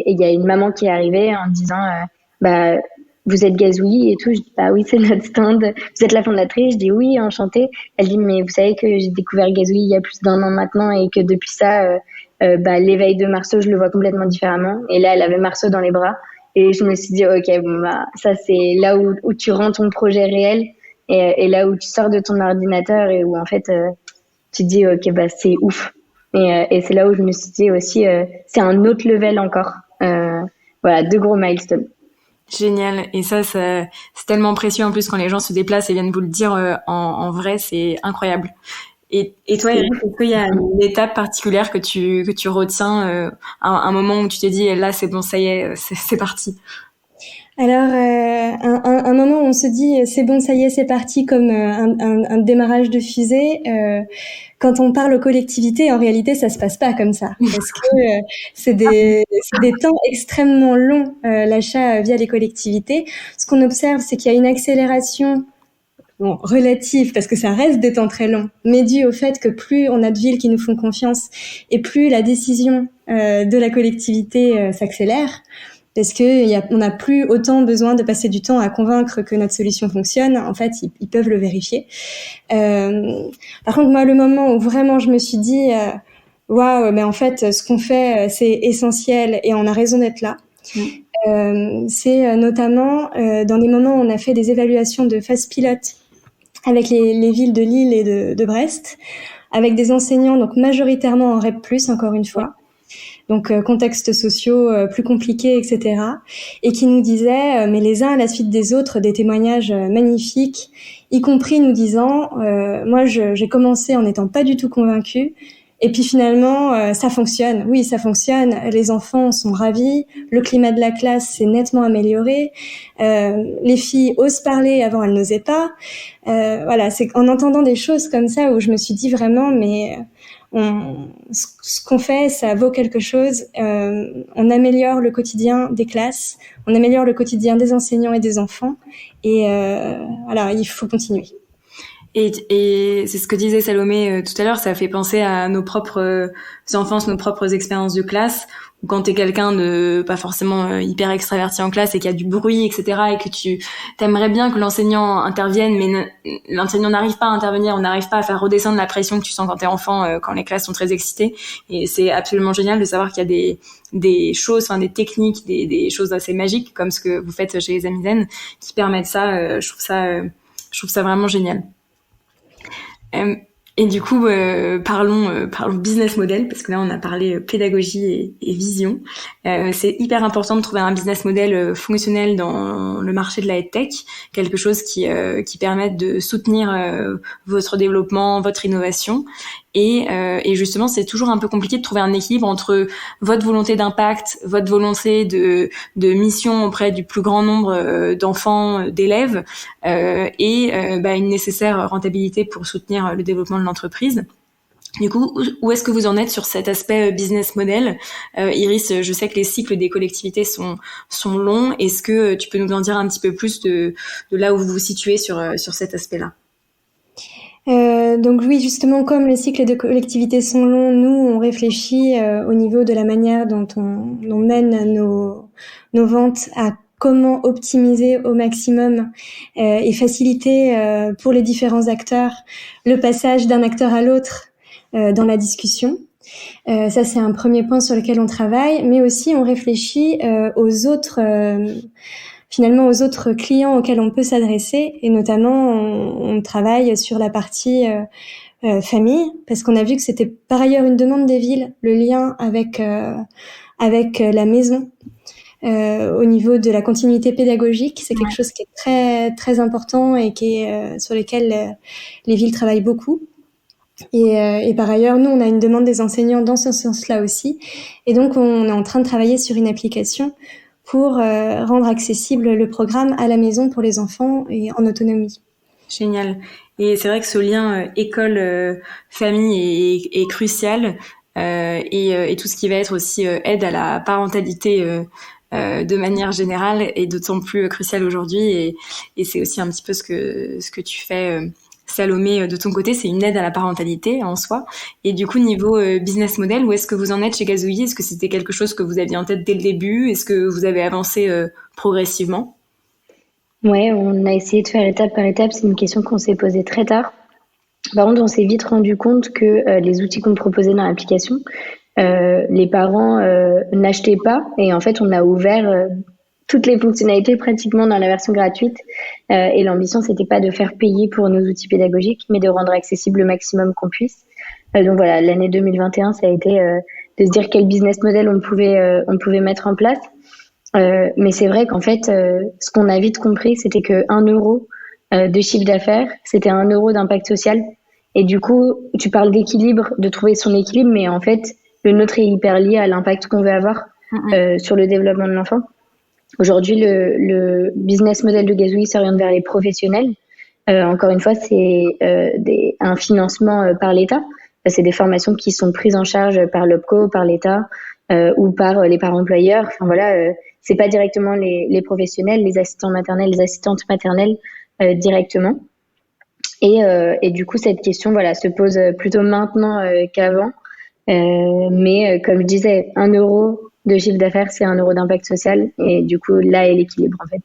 il y a une maman qui est arrivée en disant vous êtes Gazouille et tout. Je dis oui, c'est notre stand. Vous êtes la fondatrice? Je dis oui, enchantée. Elle dit mais vous savez que j'ai découvert Gazouille il y a plus d'1 an maintenant, et que depuis ça l'éveil de Marceau, je le vois complètement différemment. Et là, elle avait Marceau dans les bras. Et je me suis dit, ok, ça c'est là où tu rends ton projet réel, et là où tu sors de ton ordinateur, et où en fait tu te dis, ok, c'est ouf. Et c'est là où je me suis dit aussi, c'est un autre level encore. 2 gros milestones. Génial. Et ça c'est tellement précieux en plus quand les gens se déplacent et viennent vous le dire en vrai, c'est incroyable. Et toi, Eric, est-ce qu'il y a une étape particulière que tu retiens, un moment où tu t'es dit là c'est bon, ça y est, c'est parti? Alors, un moment où on se dit c'est bon, ça y est, c'est parti, comme un démarrage de fusée. Quand on parle aux collectivités, en réalité, ça se passe pas comme ça, parce que c'est des temps extrêmement longs, l'achat via les collectivités. Ce qu'on observe, c'est qu'il y a une accélération. Bon, relative, parce que ça reste des temps très longs, mais dû au fait que plus on a de villes qui nous font confiance et plus la décision de la collectivité s'accélère, parce que on n'a plus autant besoin de passer du temps à convaincre que notre solution fonctionne. En fait, ils peuvent le vérifier. Par contre, moi, le moment où vraiment je me suis dit waouh, mais en fait, ce qu'on fait, c'est essentiel et on a raison d'être là. C'est notamment dans des moments où on a fait des évaluations de phase pilote avec les villes de Lille et de Brest, avec des enseignants donc majoritairement en REP+, encore une fois, donc contextes sociaux plus compliqués, etc., et qui nous disaient, mais les uns à la suite des autres, des témoignages magnifiques, y compris nous disant, moi j'ai commencé en n'étant pas du tout convaincue, et puis finalement, ça fonctionne. Oui, ça fonctionne. Les enfants sont ravis. Le climat de la classe s'est nettement amélioré. Les filles osent parler. Avant, elles n'osaient pas. Voilà, c'est en entendant des choses comme ça où je me suis dit vraiment, mais ce qu'on fait, ça vaut quelque chose. On améliore le quotidien des classes. On améliore le quotidien des enseignants et des enfants. Et voilà, il faut continuer. Et c'est ce que disait Salomé tout à l'heure, ça fait penser à nos propres enfances, nos propres expériences de classe, où quand t'es quelqu'un de pas forcément hyper extraverti en classe et qu'il y a du bruit, etc., et que tu t'aimerais bien que l'enseignant intervienne, mais l'enseignant n'arrive pas à intervenir, on n'arrive pas à faire redescendre la pression que tu sens quand t'es enfant, quand les classes sont très excitées. Et c'est absolument génial de savoir qu'il y a des choses, enfin des techniques, des choses assez magiques comme ce que vous faites chez les Amis Zen qui permettent ça. Je trouve ça vraiment génial. Et du coup, parlons business model, parce que là, on a parlé pédagogie et vision. C'est hyper important de trouver un business model fonctionnel dans le marché de la EdTech, quelque chose qui permette de soutenir votre développement, votre innovation. Et justement, c'est toujours un peu compliqué de trouver un équilibre entre votre volonté d'impact, votre volonté de mission auprès du plus grand nombre d'enfants, d'élèves, et une nécessaire rentabilité pour soutenir le développement de l'entreprise. Du coup, où est-ce que vous en êtes sur cet aspect business model? Iris, je sais que les cycles des collectivités sont longs. Est-ce que tu peux nous en dire un petit peu plus de là où vous vous situez sur cet aspect-là? Donc oui, justement, comme les cycles de collectivité sont longs, nous, on réfléchit au niveau de la manière dont on mène nos ventes à comment optimiser au maximum et faciliter pour les différents acteurs le passage d'un acteur à l'autre dans la discussion. Ça, c'est un premier point sur lequel on travaille, mais aussi on réfléchit aux autres clients auxquels on peut s'adresser, et notamment on travaille sur la partie famille, parce qu'on a vu que c'était par ailleurs une demande des villes, le lien avec la maison au niveau de la continuité pédagogique. C'est quelque chose qui est très très important et qui est sur lequel les villes travaillent beaucoup. Et par ailleurs, nous, on a une demande des enseignants dans ce sens-là aussi, et donc on est en train de travailler sur une application pour rendre accessible le programme à la maison pour les enfants et en autonomie. Génial. Et c'est vrai que ce lien école-famille est crucial, et tout ce qui va être aussi aide à la parentalité de manière générale est d'autant plus crucial aujourd'hui, et c'est aussi un petit peu ce que tu fais, Salomé, de ton côté. C'est une aide à la parentalité en soi. Et du coup, niveau business model, où est-ce que vous en êtes chez Gazouillis? Est-ce que c'était quelque chose que vous aviez en tête dès le début? Est-ce que vous avez avancé progressivement? Ouais, on a essayé de faire étape par étape. C'est une question qu'on s'est posée très tard. Par contre, on s'est vite rendu compte que les outils qu'on proposait dans l'application, les parents n'achetaient pas. Et en fait, on a ouvert toutes les fonctionnalités pratiquement dans la version gratuite. Et l'ambition, c'était pas de faire payer pour nos outils pédagogiques, mais de rendre accessible le maximum qu'on puisse. Donc voilà, l'année 2021, ça a été de se dire quel business model on pouvait mettre en place. Mais c'est vrai qu'en fait, ce qu'on a vite compris, c'était que 1 euro de chiffre d'affaires, c'était 1 euro d'impact social. Et du coup, tu parles d'équilibre, de trouver son équilibre, mais en fait, le nôtre est hyper lié à l'impact qu'on veut avoir sur le développement de l'enfant. Aujourd'hui, le business model de Gazouille s'oriente vers les professionnels. Encore une fois, c'est un financement par l'État. C'est des formations qui sont prises en charge par l'OPCO, par l'État ou par les parents employeurs. Enfin voilà, c'est pas directement les professionnels, les assistants maternels, les assistantes maternelles directement. Et du coup, cette question, voilà, se pose plutôt maintenant qu'avant. Mais comme je disais, 1 euro de chiffre d'affaires, c'est 1 euro d'impact social. Et du coup, là est l'équilibre, en fait.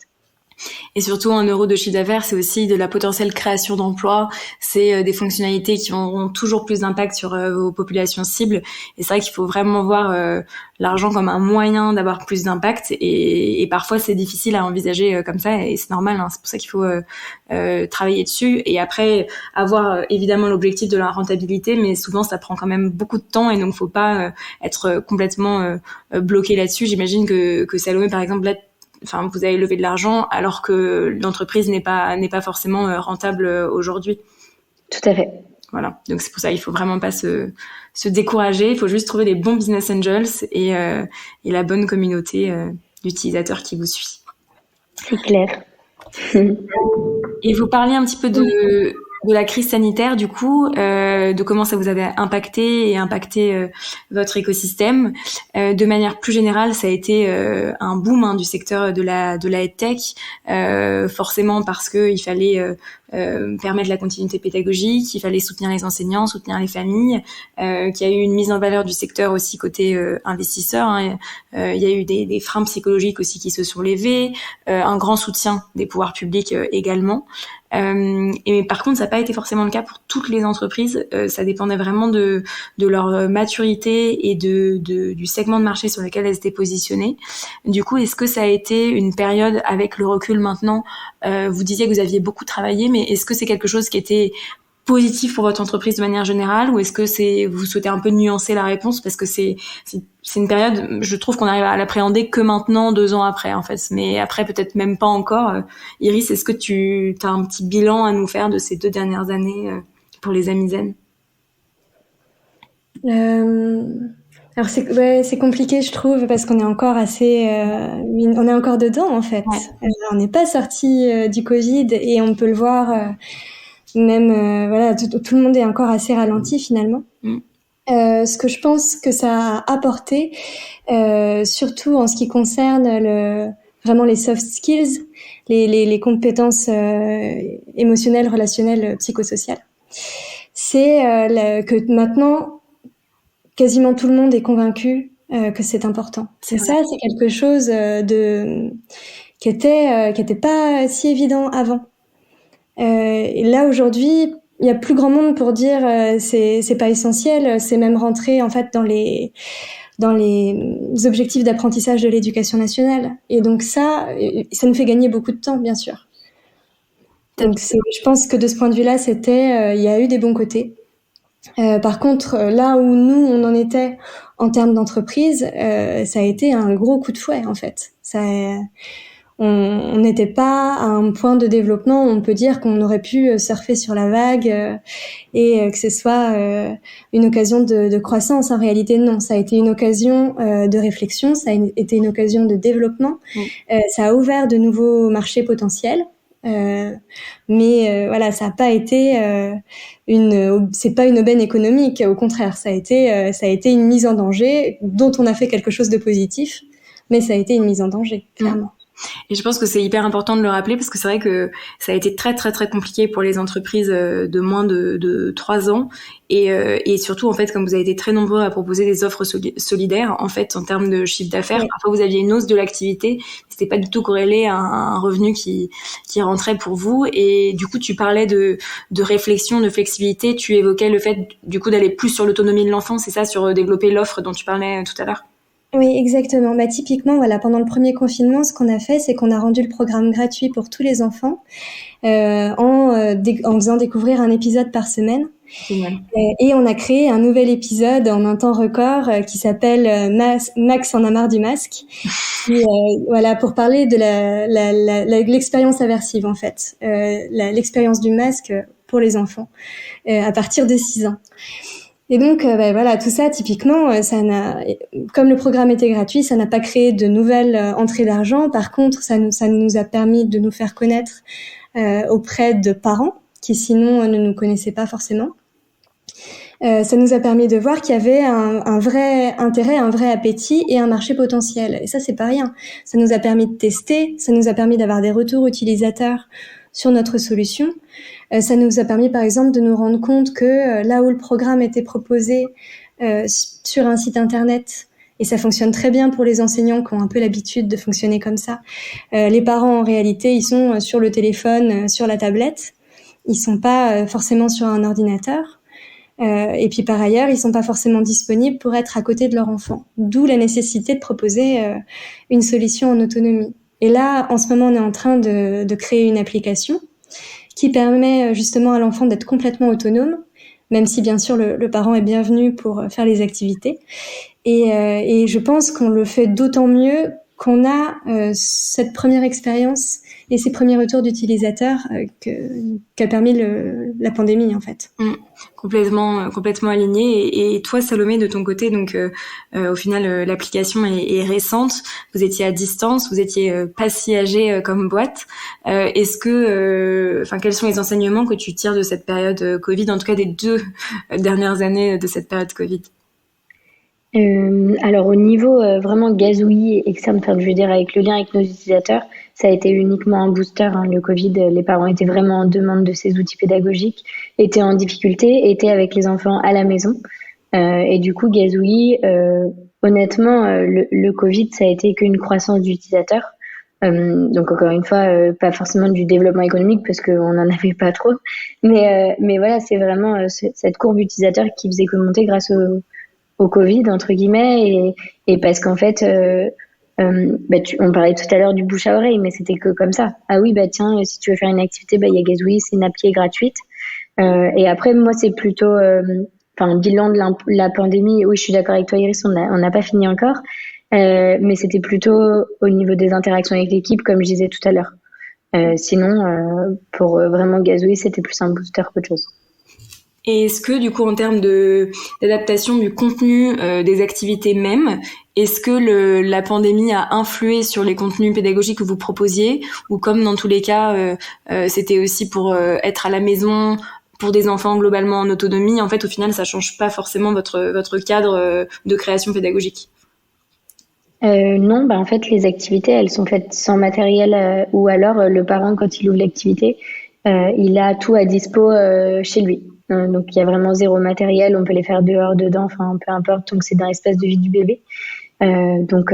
Et surtout, 1 euro de chiffre d'affaires, c'est aussi de la potentielle création d'emplois. C'est des fonctionnalités qui auront toujours plus d'impact sur vos populations cibles. Et c'est vrai qu'il faut vraiment voir l'argent comme un moyen d'avoir plus d'impact. Et parfois, c'est difficile à envisager comme ça. Et c'est normal, hein. C'est pour ça qu'il faut travailler dessus. Et après, avoir évidemment l'objectif de la rentabilité, mais souvent, ça prend quand même beaucoup de temps. Et donc, faut pas être complètement bloqué là-dessus. J'imagine que Salomé, par exemple, là, enfin, vous avez levé de l'argent alors que l'entreprise n'est pas forcément rentable aujourd'hui. Tout à fait. Voilà. Donc c'est pour ça, il faut vraiment pas se décourager. Il faut juste trouver les bons business angels et la bonne communauté d'utilisateurs qui vous suit. C'est clair. Et vous parliez un petit peu de la crise sanitaire, du coup, de comment ça vous avait impacté votre écosystème. De manière plus générale, ça a été un boom du secteur de la EdTech, forcément parce que il fallait permettre la continuité pédagogique, il fallait soutenir les enseignants, soutenir les familles, qu'il y a eu une mise en valeur du secteur aussi côté investisseurs. Hein. Il y a eu des freins psychologiques aussi qui se sont levés, un grand soutien des pouvoirs publics également. Et par contre, ça n'a pas été forcément le cas pour toutes les entreprises. Ça dépendait vraiment de leur maturité et du segment de marché sur lequel elles étaient positionnées. Du coup, est-ce que ça a été une période avec le recul maintenant? Vous disiez que vous aviez beaucoup travaillé, mais est-ce que c'est quelque chose qui était positif pour votre entreprise de manière générale, ou est-ce que vous souhaitez un peu nuancer la réponse parce que c'est une période, je trouve qu'on arrive à l'appréhender que maintenant, 2 ans après, en fait. Mais après, peut-être même pas encore. Iris, est-ce que tu as un petit bilan à nous faire de ces 2 dernières années pour les Amis Zen? Alors c'est compliqué, je trouve, parce qu'on est encore on est encore dedans, en fait. Ouais. On n'est pas sorti du Covid et on peut le voir. Même voilà, tout le monde est encore assez ralenti finalement. Ce que je pense que ça a apporté, surtout en ce qui concerne vraiment les soft skills, les compétences émotionnelles, relationnelles, psychosociales, c'est que maintenant quasiment tout le monde est convaincu que c'est important. C'est ça, c'est quelque chose qui était pas si évident avant. Et là aujourd'hui, il y a plus grand monde pour dire c'est pas essentiel, c'est même rentré en fait dans les objectifs d'apprentissage de l'éducation nationale. Et donc ça nous fait gagner beaucoup de temps, bien sûr. Donc je pense que de ce point de vue-là, il y a eu des bons côtés. Par contre, là où nous on en était en termes d'entreprise, ça a été un gros coup de fouet en fait. On n'était pas à un point de développement où on peut dire qu'on aurait pu surfer sur la vague et que ce soit une occasion de croissance. En réalité, non. Ça a été une occasion de réflexion, ça a été une occasion de développement. Ça a ouvert de nouveaux marchés potentiels. Mais voilà, ça n'a pas été c'est pas une aubaine économique. Au contraire, ça a été une mise en danger dont on a fait quelque chose de positif, mais ça a été une mise en danger, clairement. Et je pense que c'est hyper important de le rappeler parce que c'est vrai que ça a été très très très compliqué pour les entreprises de moins de 3 ans et surtout en fait comme vous avez été très nombreux à proposer des offres solidaires en fait en termes de chiffre d'affaires, parfois vous aviez une hausse de l'activité, c'était pas du tout corrélé à un revenu qui rentrait pour vous et du coup tu parlais de réflexion, de flexibilité, tu évoquais le fait du coup d'aller plus sur l'autonomie de l'enfant, c'est ça, sur développer l'offre dont tu parlais tout à l'heure? Oui, exactement. Typiquement, voilà, pendant le premier confinement, ce qu'on a fait, c'est qu'on a rendu le programme gratuit pour tous les enfants en faisant découvrir un épisode par semaine. Et on a créé un nouvel épisode en un temps record qui s'appelle Max en a marre du masque. Voilà, pour parler de l'expérience aversive en fait, l'expérience du masque pour les enfants à partir de 6 ans. Et donc, voilà, tout ça, typiquement, comme le programme était gratuit, ça n'a pas créé de nouvelles entrées d'argent. Par contre, ça nous a permis de nous faire connaître auprès de parents qui sinon ne nous connaissaient pas forcément. Ça nous a permis de voir qu'il y avait un vrai intérêt, un vrai appétit et un marché potentiel. Et ça, c'est pas rien. Ça nous a permis de tester, ça nous a permis d'avoir des retours utilisateurs sur notre solution. Ça nous a permis, par exemple, de nous rendre compte que là où le programme était proposé sur un site internet, et ça fonctionne très bien pour les enseignants qui ont un peu l'habitude de fonctionner comme ça, les parents, en réalité, ils sont sur le téléphone, sur la tablette. Ils sont pas forcément sur un ordinateur. Et puis par ailleurs, ils sont pas forcément disponibles pour être à côté de leur enfant. D'où la nécessité de proposer une solution en autonomie. Et là, en ce moment, on est en train de créer une application qui permet justement à l'enfant d'être complètement autonome, même si bien sûr le parent est bienvenu pour faire les activités. Et je pense qu'on le fait d'autant mieux qu'on a cette première expérience et ces premiers retours d'utilisateurs qu'a permis la pandémie en fait. Complètement aligné. Et toi, Salomé, de ton côté, donc au final, l'application est récente. Vous étiez à distance, vous étiez pas si âgé comme boîte. Est-ce que, quels sont les enseignements que tu tires de cette période Covid, en tout cas des 2 dernières années de cette période Covid? Alors au niveau vraiment gazouillis et externe, je veux dire avec le lien avec nos utilisateurs, ça a été uniquement un booster. Hein, le Covid, les parents étaient vraiment en demande de ces outils pédagogiques, étaient en difficulté, étaient avec les enfants à la maison. Et du coup, gazouillis, honnêtement, le Covid, ça a été qu'une croissance d'utilisateurs. Donc encore une fois, pas forcément du développement économique parce qu'on n'en avait pas trop. Mais voilà, c'est vraiment cette courbe utilisateur qui faisait que monter grâce au Covid entre guillemets et parce qu'en fait on parlait tout à l'heure du bouche à oreille mais c'était que comme ça. Ah oui tiens si tu veux faire une activité il y a Gazouillis, c'est une appli gratuite et après moi c'est plutôt bilan de la pandémie. Oui, je suis d'accord avec toi Iris, on n'a pas fini encore mais c'était plutôt au niveau des interactions avec l'équipe comme je disais tout à l'heure. Sinon pour vraiment Gazouillis, c'était plus un booster qu'autre chose. Et est-ce que, du coup, en termes d'adaptation du contenu des activités même, est-ce que la pandémie a influé sur les contenus pédagogiques que vous proposiez, ou comme dans tous les cas, c'était aussi pour être à la maison, pour des enfants globalement en autonomie, en fait, au final, ça change pas forcément votre cadre de création pédagogique? Non, en fait, les activités, elles sont faites sans matériel ou alors le parent, quand il ouvre l'activité, il a tout à dispo chez lui. Donc il y a vraiment zéro matériel, on peut les faire dehors, dedans, peu importe, donc c'est dans l'espace de vie du bébé. Donc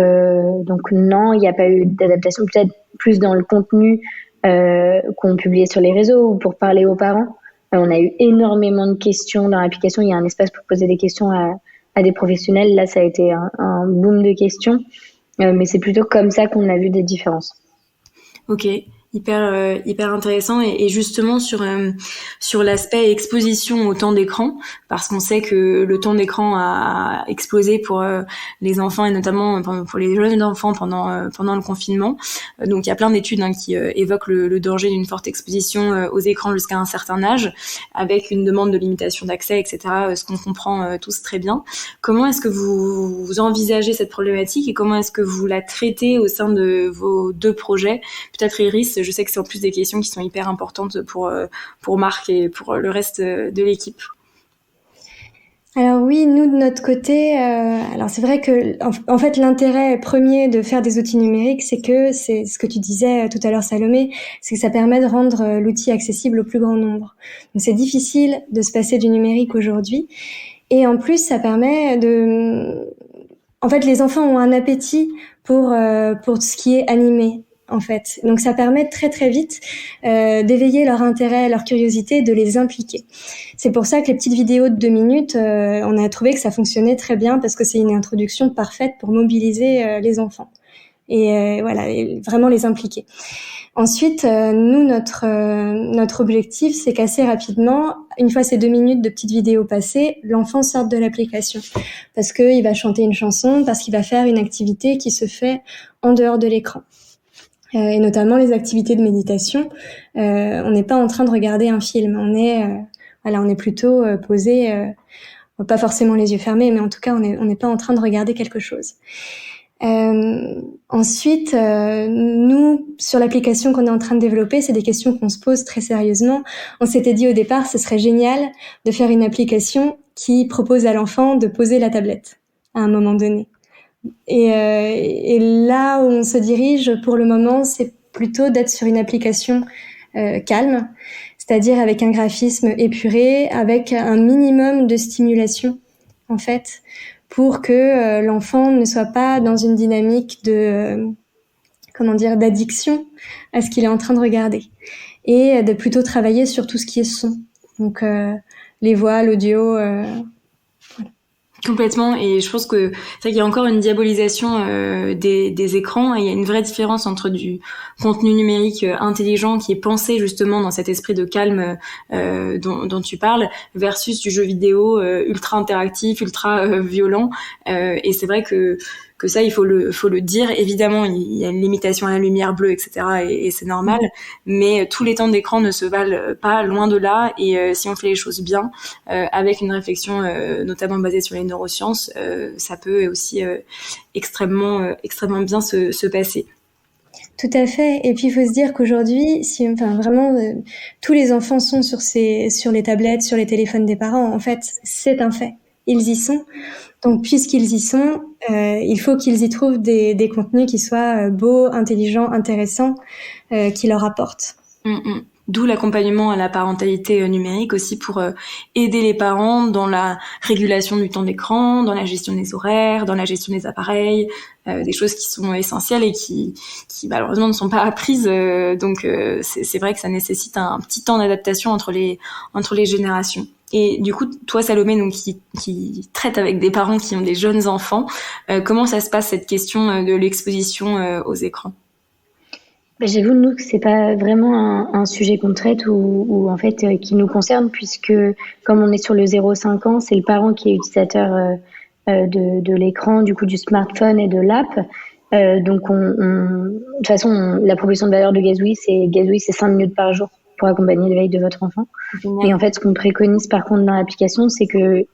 non, il n'y a pas eu d'adaptation, peut-être plus dans le contenu qu'on publiait sur les réseaux ou pour parler aux parents. On a eu énormément de questions dans l'application, il y a un espace pour poser des questions à des professionnels. Là, ça a été un boom de questions, mais c'est plutôt comme ça qu'on a vu des différences. Ok. Hyper intéressant et justement sur l'aspect exposition au temps d'écran, parce qu'on sait que le temps d'écran a explosé pour les enfants et notamment pour les jeunes enfants pendant le confinement. Donc il y a plein d'études qui évoquent le danger d'une forte exposition aux écrans jusqu'à un certain âge, avec une demande de limitation d'accès, etc. Ce qu'on comprend tous très bien. Comment est-ce que vous envisagez cette problématique et comment est-ce que vous la traitez au sein de vos 2 projets? Peut-être Iris, je sais que c'est en plus des questions qui sont hyper importantes pour Marc et pour le reste de l'équipe. Alors oui, nous de notre côté, alors c'est vrai que en fait l'intérêt premier de faire des outils numériques, c'est ce que tu disais tout à l'heure Salomé, c'est que ça permet de rendre l'outil accessible au plus grand nombre. Donc c'est difficile de se passer du numérique aujourd'hui, et en plus ça permet en fait les enfants ont un appétit pour ce qui est animé. En fait. Donc ça permet très très vite d'éveiller leur intérêt, leur curiosité, de les impliquer. C'est pour ça que les petites vidéos de 2 minutes, on a trouvé que ça fonctionnait très bien parce que c'est une introduction parfaite pour mobiliser les enfants et voilà, et vraiment les impliquer. Ensuite, nous notre objectif, c'est qu'assez rapidement, une fois ces 2 minutes de petites vidéos passées, l'enfant sorte de l'application parce que il va chanter une chanson, parce qu'il va faire une activité qui se fait en dehors de l'écran. Et notamment les activités de méditation. On n'est pas en train de regarder un film, on est plutôt posé pas forcément les yeux fermés, mais en tout cas, on n'est pas en train de regarder quelque chose. Ensuite, nous, sur l'application qu'on est en train de développer, c'est des questions qu'on se pose très sérieusement. On s'était dit au départ, ce serait génial de faire une application qui propose à l'enfant de poser la tablette à un moment donné. Et là où on se dirige pour le moment, c'est plutôt d'être sur une application calme, c'est-à-dire avec un graphisme épuré, avec un minimum de stimulation, en fait, pour que l'enfant ne soit pas dans une dynamique de d'addiction à ce qu'il est en train de regarder, et de plutôt travailler sur tout ce qui est son, donc les voix, l'audio. Complètement, et je pense que c'est vrai qu'il y a encore une diabolisation des écrans, et il y a une vraie différence entre du contenu numérique intelligent qui est pensé justement dans cet esprit de calme dont tu parles, versus du jeu vidéo ultra interactif, ultra violent, et c'est vrai que ça, il faut le dire. Évidemment, il y a une limitation à la lumière bleue, etc. Et c'est normal. Mais tous les temps d'écran ne se valent pas, loin de là. Et si on fait les choses bien, avec une réflexion notamment basée sur les neurosciences, ça peut aussi extrêmement bien se passer. Tout à fait. Et puis il faut se dire qu'aujourd'hui, vraiment, tous les enfants sont sur les tablettes, sur les téléphones des parents. En fait, c'est un fait. Ils y sont. Donc, puisqu'ils y sont, il faut qu'ils y trouvent des contenus qui soient beaux, intelligents, intéressants, qui leur apportent. D'où l'accompagnement à la parentalité numérique aussi, pour aider les parents dans la régulation du temps d'écran, dans la gestion des horaires, dans la gestion des appareils, des choses qui sont essentielles et qui malheureusement ne sont pas apprises. Donc c'est vrai que ça nécessite un petit temps d'adaptation entre les générations. Et du coup, toi, Salomé, donc qui traite avec des parents qui ont des jeunes enfants, comment ça se passe, cette question de l'exposition aux écrans? J'avoue, nous, que c'est pas vraiment un sujet qu'on traite ou en fait qui nous concerne, puisque comme on est sur le 0-5 ans, c'est le parent qui est utilisateur de l'écran, du coup du smartphone et de l'app. Donc de toute façon, la proposition de valeur de Gazouille, c'est 5 minutes par jour pour accompagner l'éveil de votre enfant. Et en fait, ce qu'on préconise par contre dans l'application, c'est que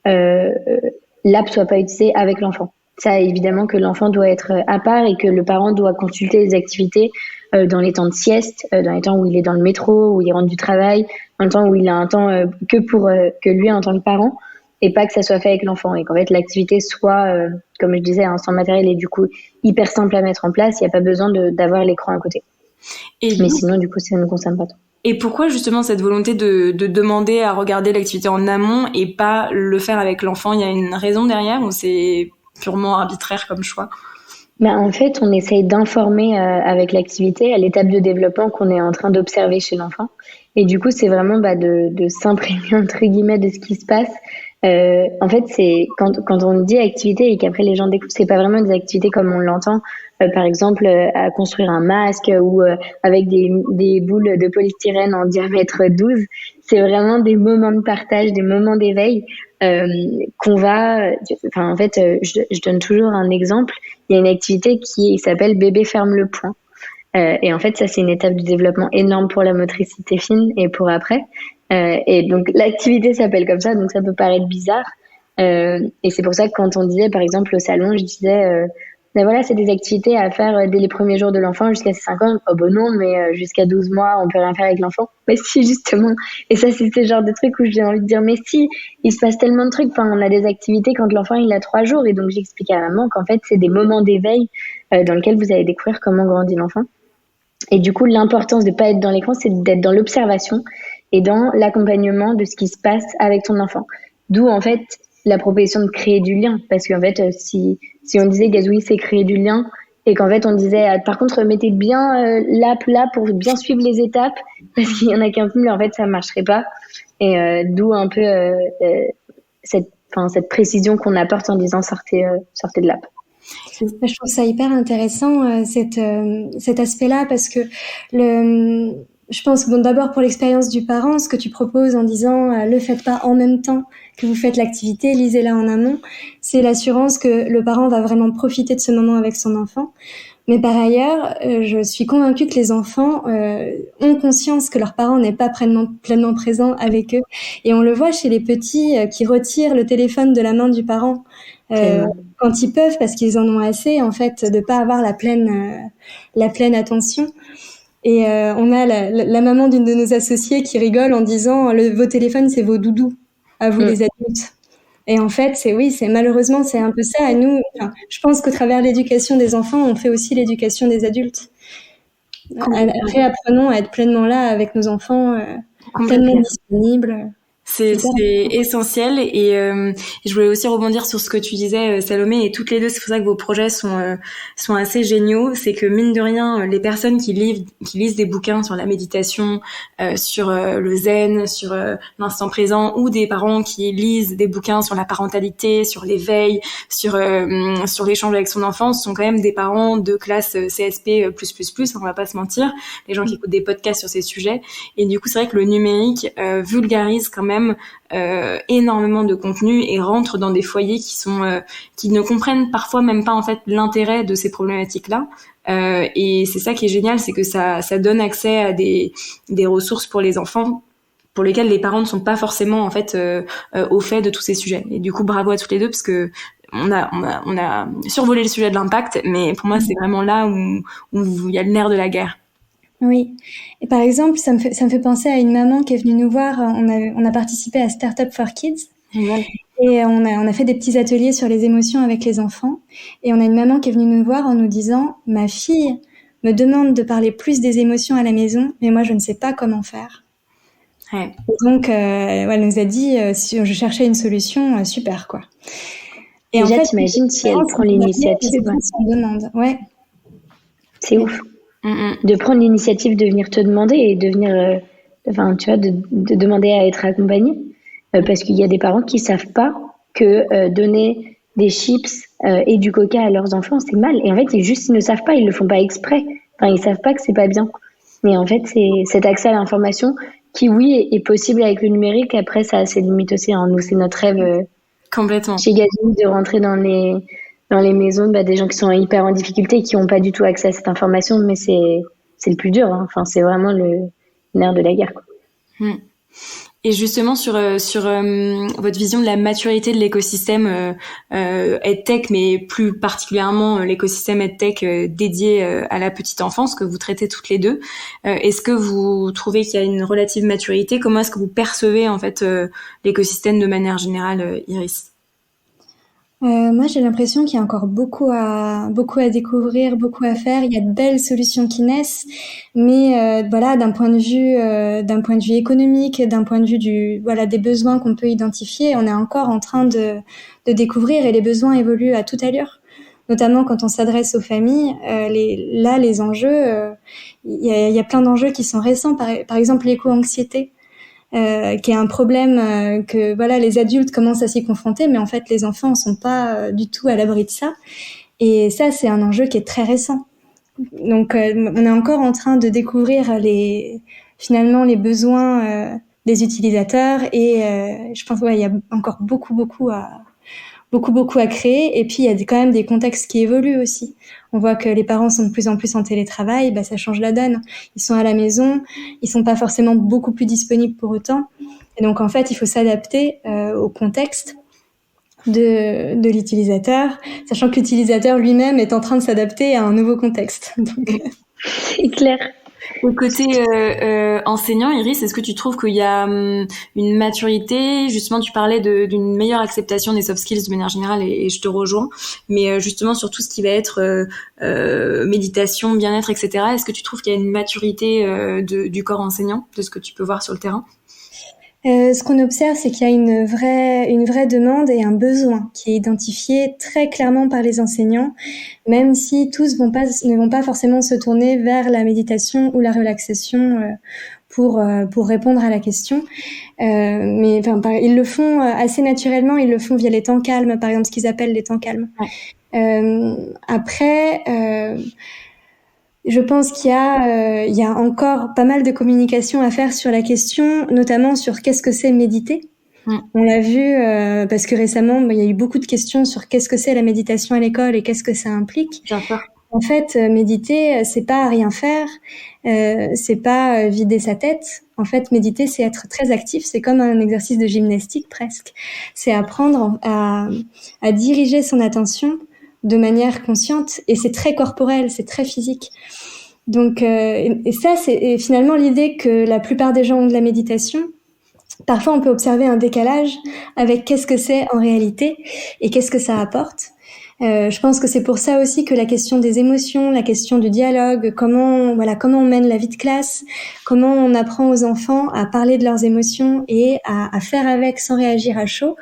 l'app soit pas utilisée avec l'enfant. Ça, évidemment, que l'enfant doit être à part et que le parent doit consulter les activités dans les temps de sieste, dans les temps où il est dans le métro, où il rentre du travail, dans le temps où il a un temps que pour que lui en tant que parent, et pas que ça soit fait avec l'enfant. Et qu'en fait, l'activité soit, comme je disais, sans matériel et du coup hyper simple à mettre en place. Il n'y a pas besoin d'avoir l'écran à côté. Mais sinon, du coup, ça ne nous concerne pas trop. Et pourquoi justement cette volonté de demander à regarder l'activité en amont et pas le faire avec l'enfant? Il y a une raison derrière ou c'est purement arbitraire comme choix? En fait, on essaye d'informer avec l'activité à l'étape de développement qu'on est en train d'observer chez l'enfant. Et du coup, c'est vraiment de s'imprégner entre guillemets de ce qui se passe. En fait, c'est quand on dit activité et qu'après les gens découvrent, c'est pas vraiment des activités comme on l'entend. Par exemple, à construire un masque ou avec des boules de polystyrène en diamètre 12. C'est vraiment des moments de partage, des moments d'éveil qu'on va... en fait, je donne toujours un exemple. Il y a une activité qui s'appelle Bébé ferme le poing. Et en fait, ça, c'est une étape du développement énorme pour la motricité fine et pour après. Et donc, l'activité s'appelle comme ça, donc ça peut paraître bizarre. Et c'est pour ça que quand on disait, par exemple, au salon, je disais... voilà, c'est des activités à faire dès les premiers jours de l'enfant jusqu'à ses 5 ans. Oh non, mais jusqu'à 12 mois, on peut rien faire avec l'enfant. Mais si, justement. Et ça, c'est ce genre de trucs où j'ai envie de dire, mais si, il se passe tellement de trucs. Enfin, on a des activités quand l'enfant, il a 3 jours. Et donc, j'explique à la maman qu'en fait, c'est des moments d'éveil dans lesquels vous allez découvrir comment grandit l'enfant. Et du coup, l'importance de pas être dans l'écran, c'est d'être dans l'observation et dans l'accompagnement de ce qui se passe avec ton enfant. D'où, en fait, la proposition de créer du lien. Parce qu'en fait, si on disait Gazouille, c'est créer du lien, et qu'en fait, on disait, par contre, mettez bien l'app là pour bien suivre les étapes, parce qu'il y en a qu'un peu, mais en fait, ça marcherait pas. Et d'où un peu cette précision qu'on apporte en disant sortez de l'app. Je trouve ça hyper intéressant, cet aspect-là, parce que je pense que d'abord pour l'expérience du parent, ce que tu proposes en disant le faites pas en même temps que vous faites l'activité, lisez-la en amont, c'est l'assurance que le parent va vraiment profiter de ce moment avec son enfant. Mais par ailleurs, je suis convaincue que les enfants ont conscience que leurs parents n'est pas pleinement présents avec eux. Et on le voit chez les petits qui retirent le téléphone de la main du parent quand ils peuvent, parce qu'ils en ont assez, en fait, de pas avoir la pleine attention. Et on a la maman d'une de nos associées qui rigole en disant vos téléphones, c'est vos doudous, à vous les adultes. Et en fait, c'est malheureusement, c'est un peu ça. Et nous, je pense qu'au travers de l'éducation des enfants, on fait aussi l'éducation des adultes. Réapprenons à être pleinement là avec nos enfants, pleinement disponibles. C'est essentiel et je voulais aussi rebondir sur ce que tu disais, Salomé, et toutes les deux, c'est pour ça que vos projets sont assez géniaux. C'est que mine de rien, les personnes qui lisent des bouquins sur la méditation, sur le zen, sur l'instant présent, ou des parents qui lisent des bouquins sur la parentalité, sur l'éveil, sur l'échange avec son enfant, ce sont quand même des parents de classe CSP++, on va pas se mentir, les gens qui écoutent des podcasts sur ces sujets. Et du coup, c'est vrai que le numérique vulgarise quand même énormément de contenu et rentre dans des foyers qui ne comprennent parfois même pas en fait l'intérêt de ces problématiques-là. Et c'est ça qui est génial, c'est que ça donne accès à des ressources pour les enfants pour lesquelles les parents ne sont pas forcément en fait au fait de tous ces sujets. Et du coup, bravo à toutes les deux parce que on a survolé le sujet de l'impact, mais pour moi c'est vraiment là où il y a le nerf de la guerre. Oui. Et par exemple, ça me fait penser à une maman qui est venue nous voir. On a participé à Startup for Kids. Génial. Et on a fait des petits ateliers sur les émotions avec les enfants. Et on a une maman qui est venue nous voir en nous disant, ma fille me demande de parler plus des émotions à la maison, mais moi je ne sais pas comment faire. Ouais. Et donc, elle nous a dit, si je cherchais une solution, super, quoi. Et déjà, en fait, t'imagines si elle prend l'initiative. Ouais. C'est ouf. De prendre l'initiative de venir te demander et de venir, de demander à être accompagnée, parce qu'il y a des parents qui savent pas que donner des chips et du coca à leurs enfants c'est mal. Et en fait, ils ne savent pas, ils le font pas exprès. Enfin, ils savent pas que c'est pas bien. Mais en fait, c'est cet accès à l'information qui, oui, est possible avec le numérique. Après, ça a ses limites aussi. Hein. Nous, c'est notre rêve complètement chez Gazou de rentrer dans les maisons des gens qui sont hyper en difficulté et qui n'ont pas du tout accès à cette information, mais c'est le plus dur. Hein. Enfin, c'est vraiment le nerf de la guerre, quoi. Et justement sur votre vision de la maturité de l'écosystème EdTech, mais plus particulièrement l'écosystème EdTech dédié à la petite enfance que vous traitez toutes les deux, est-ce que vous trouvez qu'il y a une relative maturité? Comment est-ce que vous percevez en fait l'écosystème de manière générale, Iris? Moi, j'ai l'impression qu'il y a encore beaucoup à découvrir, beaucoup à faire. Il y a de belles solutions qui naissent, mais d'un point de vue économique, d'un point de vue des besoins qu'on peut identifier, on est encore en train de découvrir et les besoins évoluent à toute allure. Notamment quand on s'adresse aux familles, les enjeux, il y a plein d'enjeux qui sont récents. Par exemple, l'éco-anxiété. Qui est un problème que les adultes commencent à s'y confronter, mais en fait les enfants ne sont pas du tout à l'abri de ça. Et ça, c'est un enjeu qui est très récent. Donc on est encore en train de découvrir finalement les besoins des utilisateurs et je pense il y a encore beaucoup à créer. Et puis il y a quand même des contextes qui évoluent aussi. On voit que les parents sont de plus en plus en télétravail, ça change la donne. Ils sont à la maison, ils sont pas forcément beaucoup plus disponibles pour autant. Et donc en fait, il faut s'adapter au contexte de l'utilisateur, sachant que l'utilisateur lui-même est en train de s'adapter à un nouveau contexte. Donc, c'est clair. Au côté enseignant, Iris, est-ce que tu trouves qu'il y a une maturité? Justement, tu parlais d'une meilleure acceptation des soft skills de manière générale et je te rejoins. Mais justement, sur tout ce qui va être méditation, bien-être, etc., est-ce que tu trouves qu'il y a une maturité du corps enseignant, de ce que tu peux voir sur le terrain? Ce qu'on observe, c'est qu'il y a une vraie demande et un besoin qui est identifié très clairement par les enseignants, même si tous ne vont pas forcément se tourner vers la méditation ou la relaxation pour répondre à la question. Mais ils le font assez naturellement, ils le font via les temps calmes, par exemple, ce qu'ils appellent les temps calmes. Ouais. Après, je pense qu'il y a encore pas mal de communication à faire sur la question, notamment sur qu'est-ce que c'est méditer. On l'a vu parce que récemment, il y a eu beaucoup de questions sur qu'est-ce que c'est la méditation à l'école et qu'est-ce que ça implique. En fait, méditer, c'est pas rien faire, c'est pas vider sa tête. En fait, méditer, c'est être très actif. C'est comme un exercice de gymnastique presque. C'est apprendre à diriger son attention de manière consciente, et c'est très corporel, c'est très physique. Donc, et ça, c'est finalement l'idée que la plupart des gens ont de la méditation. Parfois, on peut observer un décalage avec qu'est-ce que c'est en réalité et qu'est-ce que ça apporte. Je pense que c'est pour ça aussi que la question des émotions, la question du dialogue, comment on mène la vie de classe, comment on apprend aux enfants à parler de leurs émotions et à faire avec sans réagir à chaud,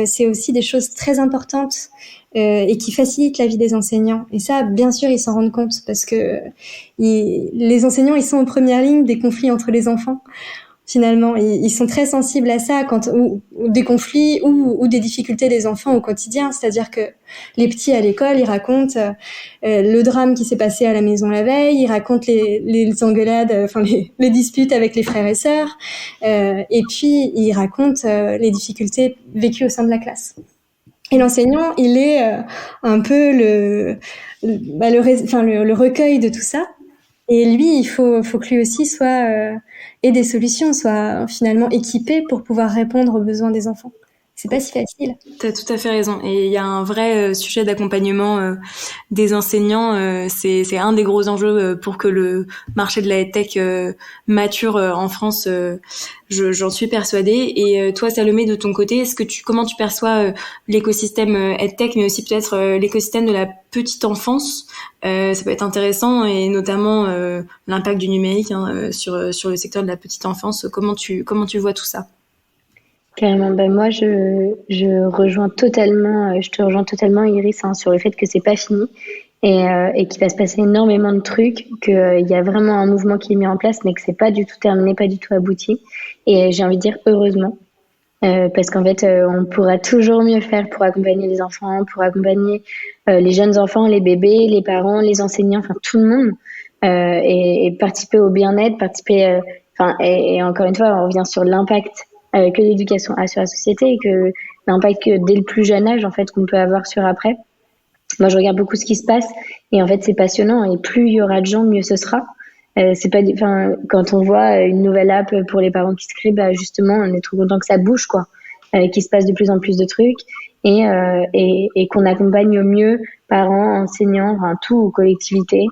c'est aussi des choses très importantes et qui facilitent la vie des enseignants. Et ça, bien sûr, ils s'en rendent compte parce que les enseignants, ils sont en première ligne des conflits entre les enfants. Finalement, ils sont très sensibles à ça ou des conflits ou des difficultés des enfants au quotidien. C'est-à-dire que les petits à l'école, ils racontent le drame qui s'est passé à la maison la veille, ils racontent les engueulades, les disputes avec les frères et sœurs, et puis ils racontent les difficultés vécues au sein de la classe. Et l'enseignant, il est un peu le recueil de tout ça. Et lui, il faut que lui aussi ait des solutions, soit finalement équipé pour pouvoir répondre aux besoins des enfants. C'est pas si facile. T'as tout à fait raison. Et il y a un vrai sujet d'accompagnement des enseignants. C'est un des gros enjeux pour que le marché de la EdTech mature en France. J'en suis persuadée. Et toi, Salomé, de ton côté, comment tu perçois l'écosystème EdTech, mais aussi peut-être l'écosystème de la petite enfance? Ça peut être intéressant, et notamment l'impact du numérique sur le secteur de la petite enfance. Comment tu vois tout ça? Carrément, moi je rejoins totalement, je te rejoins totalement, Iris, sur le fait que c'est pas fini et qu'il va se passer énormément de trucs, qu'il y a vraiment un mouvement qui est mis en place, mais que c'est pas du tout terminé, pas du tout abouti. Et j'ai envie de dire heureusement, parce qu'en fait on pourra toujours mieux faire pour accompagner les enfants, pour accompagner les jeunes enfants, les bébés, les parents, les enseignants, tout le monde, et participer au bien-être, et encore une fois on revient sur l'impact que l'éducation a sur la société et que l'impact que dès le plus jeune âge en fait qu'on peut avoir sur après. Moi je regarde beaucoup ce qui se passe et en fait c'est passionnant, et plus il y aura de gens, mieux ce sera. C'est pas, quand on voit une nouvelle app pour les parents qui se créent, justement on est trop content que ça bouge quoi, qu'il se passe de plus en plus de trucs et qu'on accompagne au mieux parents, enseignants, tout, collectivités,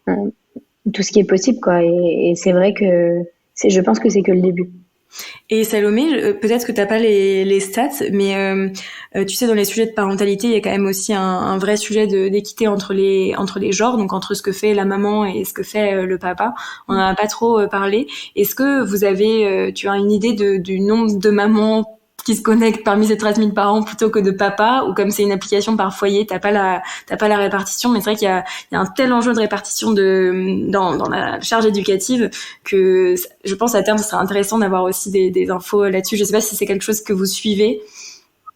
tout ce qui est possible quoi. Et c'est vrai que je pense que c'est que le début. Et Salomé, peut-être que t'as pas les stats, mais tu sais, dans les sujets de parentalité, il y a quand même aussi un vrai sujet d'équité entre les genres, donc entre ce que fait la maman et ce que fait le papa. On en a pas trop parlé. Est-ce que tu as une idée du nombre de mamans qui se connectent parmi ces 13 000 parents plutôt que de papa, ou comme c'est une application par foyer, t'as pas la répartition, mais c'est vrai qu'il y a un tel enjeu de répartition dans la charge éducative que je pense à terme ce serait intéressant d'avoir aussi des infos là-dessus. Je sais pas si c'est quelque chose que vous suivez.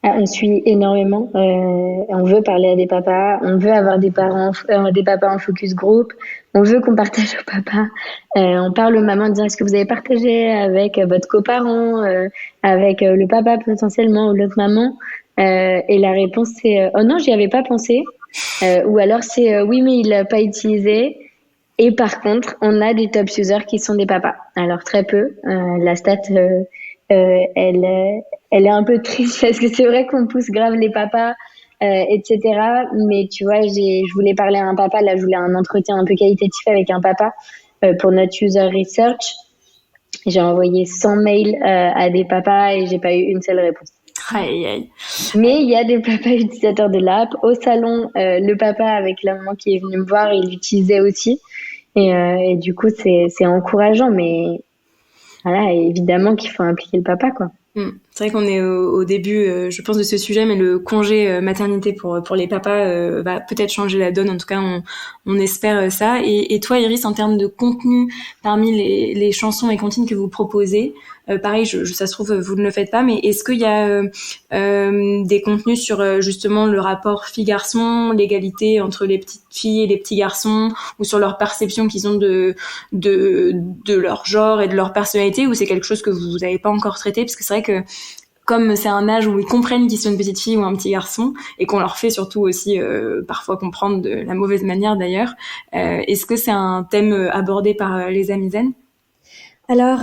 On suit énormément. On veut parler à des papas, on veut avoir des papas en focus group, on veut qu'on partage aux papas. On parle aux mamans en disant est-ce que vous avez partagé avec votre coparent, avec le papa potentiellement ou l'autre maman, et la réponse c'est oh non, j'y avais pas pensé, ou alors c'est oui mais il l'a pas utilisé. Et par contre, on a des top users qui sont des papas. Alors très peu. La stat elle est un peu triste parce que c'est vrai qu'on pousse grave les papas, etc. Mais tu vois, je voulais parler à un papa, là je voulais un entretien un peu qualitatif avec un papa pour notre user research. J'ai envoyé 100 mails à des papas et j'ai pas eu une seule réponse. Aïe, aïe. Mais il y a des papas utilisateurs de l'app. Au salon, le papa avec la maman qui est venue me voir, il l'utilisait aussi. Et du coup, c'est encourageant, mais voilà, évidemment qu'il faut impliquer le papa, quoi. C'est vrai qu'on est au début, je pense, de ce sujet, mais le congé maternité pour les papas va peut-être changer la donne. En tout cas, on espère ça. Et toi, Iris, en termes de contenu, parmi les chansons et comptines que vous proposez, pareil, ça se trouve, vous ne le faites pas, mais est-ce qu'il y a des contenus sur justement le rapport fille-garçon, l'égalité entre les petites filles et les petits garçons, ou sur leur perception qu'ils ont de leur genre et de leur personnalité, ou c'est quelque chose que vous n'avez pas encore traité? Parce que c'est vrai que comme c'est un âge où ils comprennent qu'ils sont une petite fille ou un petit garçon, et qu'on leur fait surtout aussi parfois comprendre de la mauvaise manière d'ailleurs. Est-ce que c'est un thème abordé par les Amis Zen ? Alors,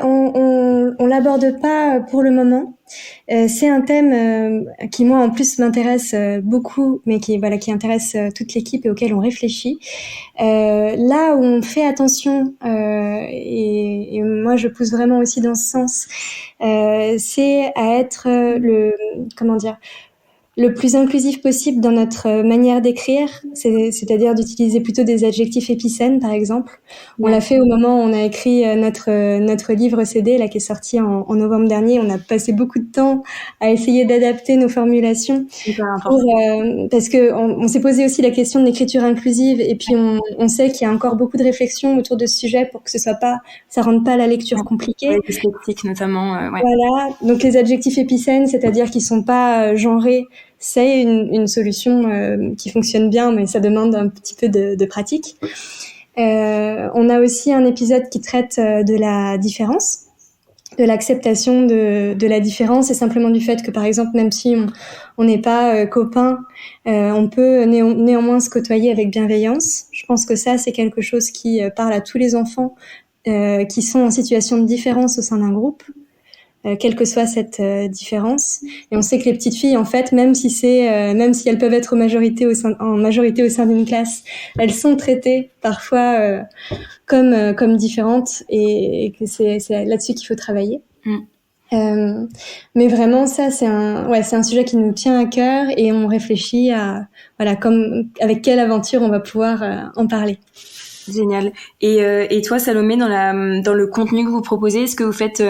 on l'aborde pas pour le moment. C'est un thème qui moi en plus m'intéresse beaucoup, mais qui intéresse toute l'équipe et auquel on réfléchit. Là où on fait attention et moi je pousse vraiment aussi dans ce sens, c'est à être le plus inclusif possible dans notre manière d'écrire, c'est-à-dire d'utiliser plutôt des adjectifs épicènes, par exemple. On l'a fait au moment où on a écrit notre livre CD, là, qui est sorti en novembre dernier. On a passé beaucoup de temps à essayer d'adapter nos formulations parce que on s'est posé aussi la question de l'écriture inclusive, et puis on sait qu'il y a encore beaucoup de réflexions autour de ce sujet pour que ça rende pas la lecture compliquée. Ouais, dyslexique notamment. Ouais. Voilà. Donc les adjectifs épicènes, c'est-à-dire qu'ils sont pas genrés, c'est une solution qui fonctionne bien, mais ça demande un petit peu de pratique. On a aussi un épisode qui traite de la différence, de l'acceptation de la différence, et simplement du fait que, par exemple, même si on n'est pas copains, on peut néanmoins se côtoyer avec bienveillance. Je pense que ça, c'est quelque chose qui parle à tous les enfants qui sont en situation de différence au sein d'un groupe. Quelle que soit cette différence. Et on sait que les petites filles, en fait, même si elles peuvent être en majorité au sein d'une classe, elles sont traitées parfois comme différentes, et que c'est là-dessus qu'il faut travailler. Mais vraiment, ça, c'est un sujet qui nous tient à cœur, et on réfléchit à, avec quelle aventure on va pouvoir en parler. Génial. Et toi, Salomé, dans le contenu que vous proposez, est-ce que vous faites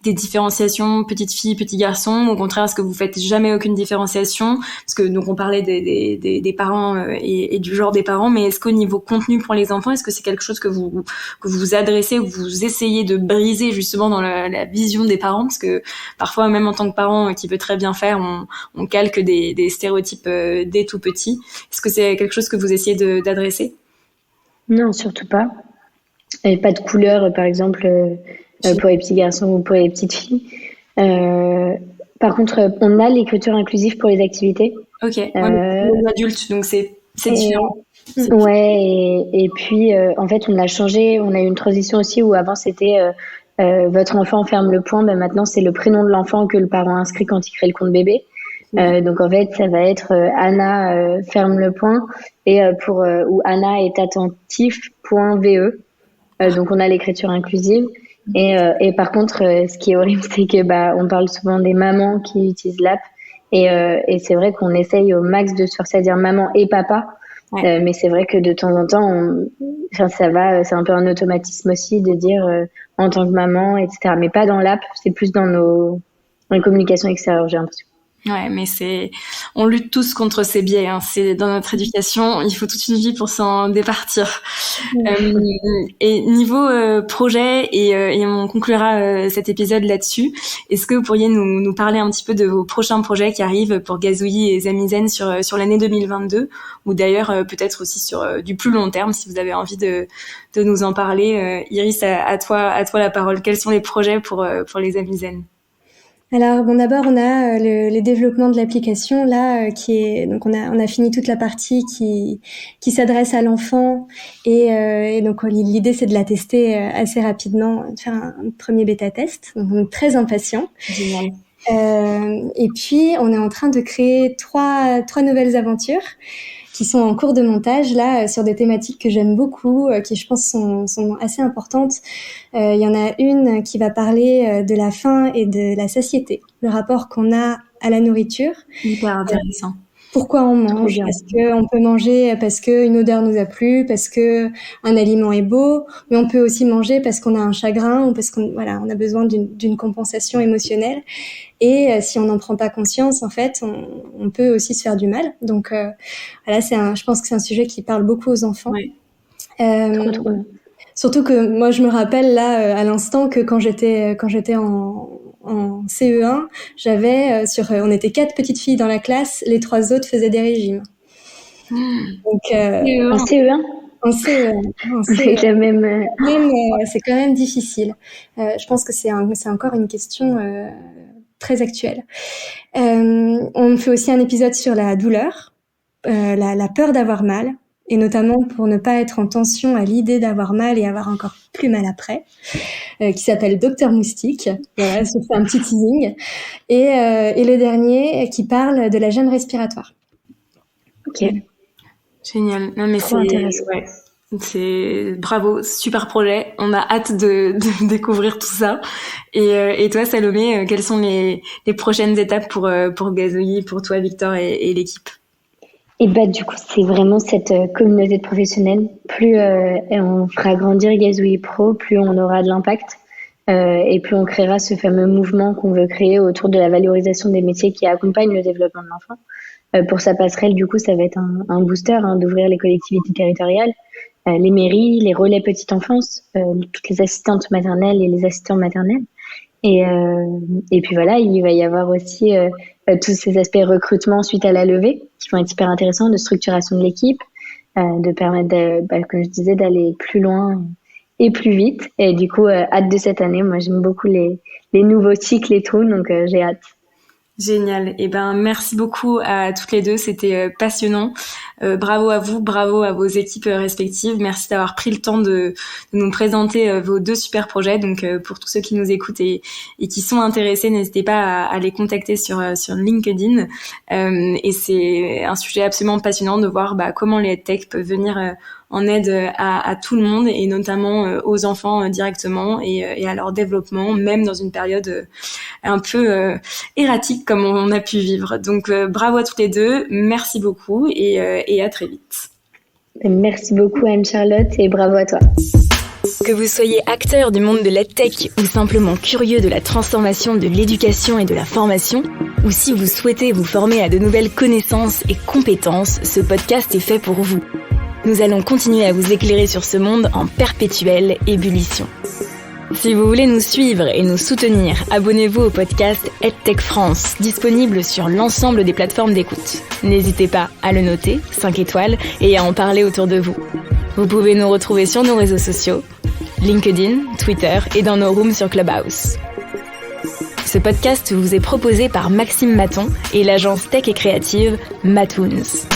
des différenciations petite fille, petit garçon, ou au contraire, est-ce que vous faites jamais aucune différenciation? Parce que donc on parlait des parents et du genre des parents, mais est-ce qu'au niveau contenu pour les enfants, est-ce que c'est quelque chose que vous adressez, ou vous essayez de briser justement dans la vision des parents? Parce que parfois, même en tant que parent qui peut très bien faire, on calque des stéréotypes dès tout petit. Est-ce que c'est quelque chose que vous essayez d'adresser? Non, surtout pas. Et pas de couleur, par exemple, pour les petits garçons ou pour les petites filles. Par contre, on a l'écriture inclusive pour les activités. Ok, pour les adultes, donc c'est différent. Ouais, et puis, en fait, on a changé, on a eu une transition aussi où avant c'était votre enfant ferme le point, ben maintenant c'est le prénom de l'enfant que le parent inscrit quand il crée le compte bébé. Donc en fait, ça va être Anna ferme le point, et ou Anna est attentif.ve. Donc on a l'écriture inclusive, et par contre, ce qui est horrible, c'est que on parle souvent des mamans qui utilisent l'app, et c'est vrai qu'on essaye au max de se forcer à dire maman et papa. Ouais. Mais c'est vrai que de temps en temps, c'est un peu un automatisme aussi de dire en tant que maman, etc. Mais pas dans l'app, c'est plus dans les communications extérieures, j'ai l'impression. Ouais, mais on lutte tous contre ces biais, hein. C'est dans notre éducation, il faut toute une vie pour s'en départir. Et niveau projet, et on conclura cet épisode là-dessus. Est-ce que vous pourriez nous parler un petit peu de vos prochains projets qui arrivent pour Gazouillis et Amis Zen sur l'année 2022, ou d'ailleurs peut-être aussi sur du plus long terme, si vous avez envie de nous en parler. Iris, à toi la parole. Quels sont les projets pour les Amis Zen? Alors d'abord on a les développements de l'application là donc on a fini toute la partie qui s'adresse à l'enfant, et donc l'idée c'est de la tester assez rapidement, de faire un premier bêta test. Donc on est très impatients. Génial. Et puis on est en train de créer trois nouvelles aventures qui sont en cours de montage là, sur des thématiques que j'aime beaucoup, qui je pense sont assez importantes. Il y en a une qui va parler de la faim et de la satiété, le rapport qu'on a à la nourriture. Hyper intéressant. Pourquoi on mange? Parce qu'on peut manger parce qu'une odeur nous a plu, parce que un aliment est beau, mais on peut aussi manger parce qu'on a un chagrin, ou parce on a besoin d'une compensation émotionnelle. Et si on n'en prend pas conscience, en fait, on peut aussi se faire du mal. Donc je pense que c'est un sujet qui parle beaucoup aux enfants. Oui. Trop. Surtout que moi, je me rappelle là à l'instant que quand j'étais en CE1, on était 4 petites filles dans la classe, les 3 autres faisaient des régimes. Donc en CE1. En CE1. C'est quand même difficile. Je pense que c'est encore une question très actuel. On fait aussi un épisode sur la douleur, la peur d'avoir mal, et notamment pour ne pas être en tension à l'idée d'avoir mal et avoir encore plus mal après, qui s'appelle Docteur Moustique. Voilà, je fais un petit teasing. Et le dernier qui parle de la gêne respiratoire. Ok. Génial. Non, mais Trop intéressant. Ouais. C'est bravo, super projet. On a hâte de découvrir tout ça. Et toi, Salomé, quelles sont les prochaines étapes pour Gazouillis, pour toi, Victor et l'équipe? Et du coup, c'est vraiment cette communauté de professionnels. Plus on fera grandir Gazouillis Pro, plus on aura de l'impact. Et plus on créera ce fameux mouvement qu'on veut créer autour de la valorisation des métiers qui accompagnent le développement de l'enfant. Pour sa passerelle, du coup, ça va être un booster d'ouvrir les collectivités territoriales, les mairies, les relais petite enfance, toutes les assistantes maternelles et les assistants maternels. Et puis voilà, il va y avoir aussi tous ces aspects recrutement suite à la levée qui vont être hyper intéressants, de structuration de l'équipe, de permettre, comme je disais, d'aller plus loin et plus vite. Et du coup, hâte de cette année. Moi, j'aime beaucoup les nouveaux cycles et tout, donc j'ai hâte. Génial. Merci beaucoup à toutes les deux. C'était passionnant. Bravo à vous, bravo à vos équipes respectives. Merci d'avoir pris le temps de nous présenter vos 2 super projets. Donc, pour tous ceux qui nous écoutent et qui sont intéressés, n'hésitez pas à les contacter sur LinkedIn. Et c'est un sujet absolument passionnant de voir comment les EdTech peuvent venir en aide à tout le monde et notamment aux enfants directement et à leur développement, même dans une période un peu erratique comme on a pu vivre. Donc bravo à toutes les deux, merci beaucoup et à très vite. Merci beaucoup Anne-Charlotte et bravo à toi. Que vous soyez acteur du monde de l'EdTech ou simplement curieux de la transformation de l'éducation et de la formation, ou si vous souhaitez vous former à de nouvelles connaissances et compétences, ce podcast est fait pour vous. Nous allons continuer à vous éclairer sur ce monde en perpétuelle ébullition. Si vous voulez nous suivre et nous soutenir, abonnez-vous au podcast EdTech France, disponible sur l'ensemble des plateformes d'écoute. N'hésitez pas à le noter, 5 étoiles, et à en parler autour de vous. Vous pouvez nous retrouver sur nos réseaux sociaux, LinkedIn, Twitter et dans nos rooms sur Clubhouse. Ce podcast vous est proposé par Maxime Maton et l'agence tech et créative Matoons.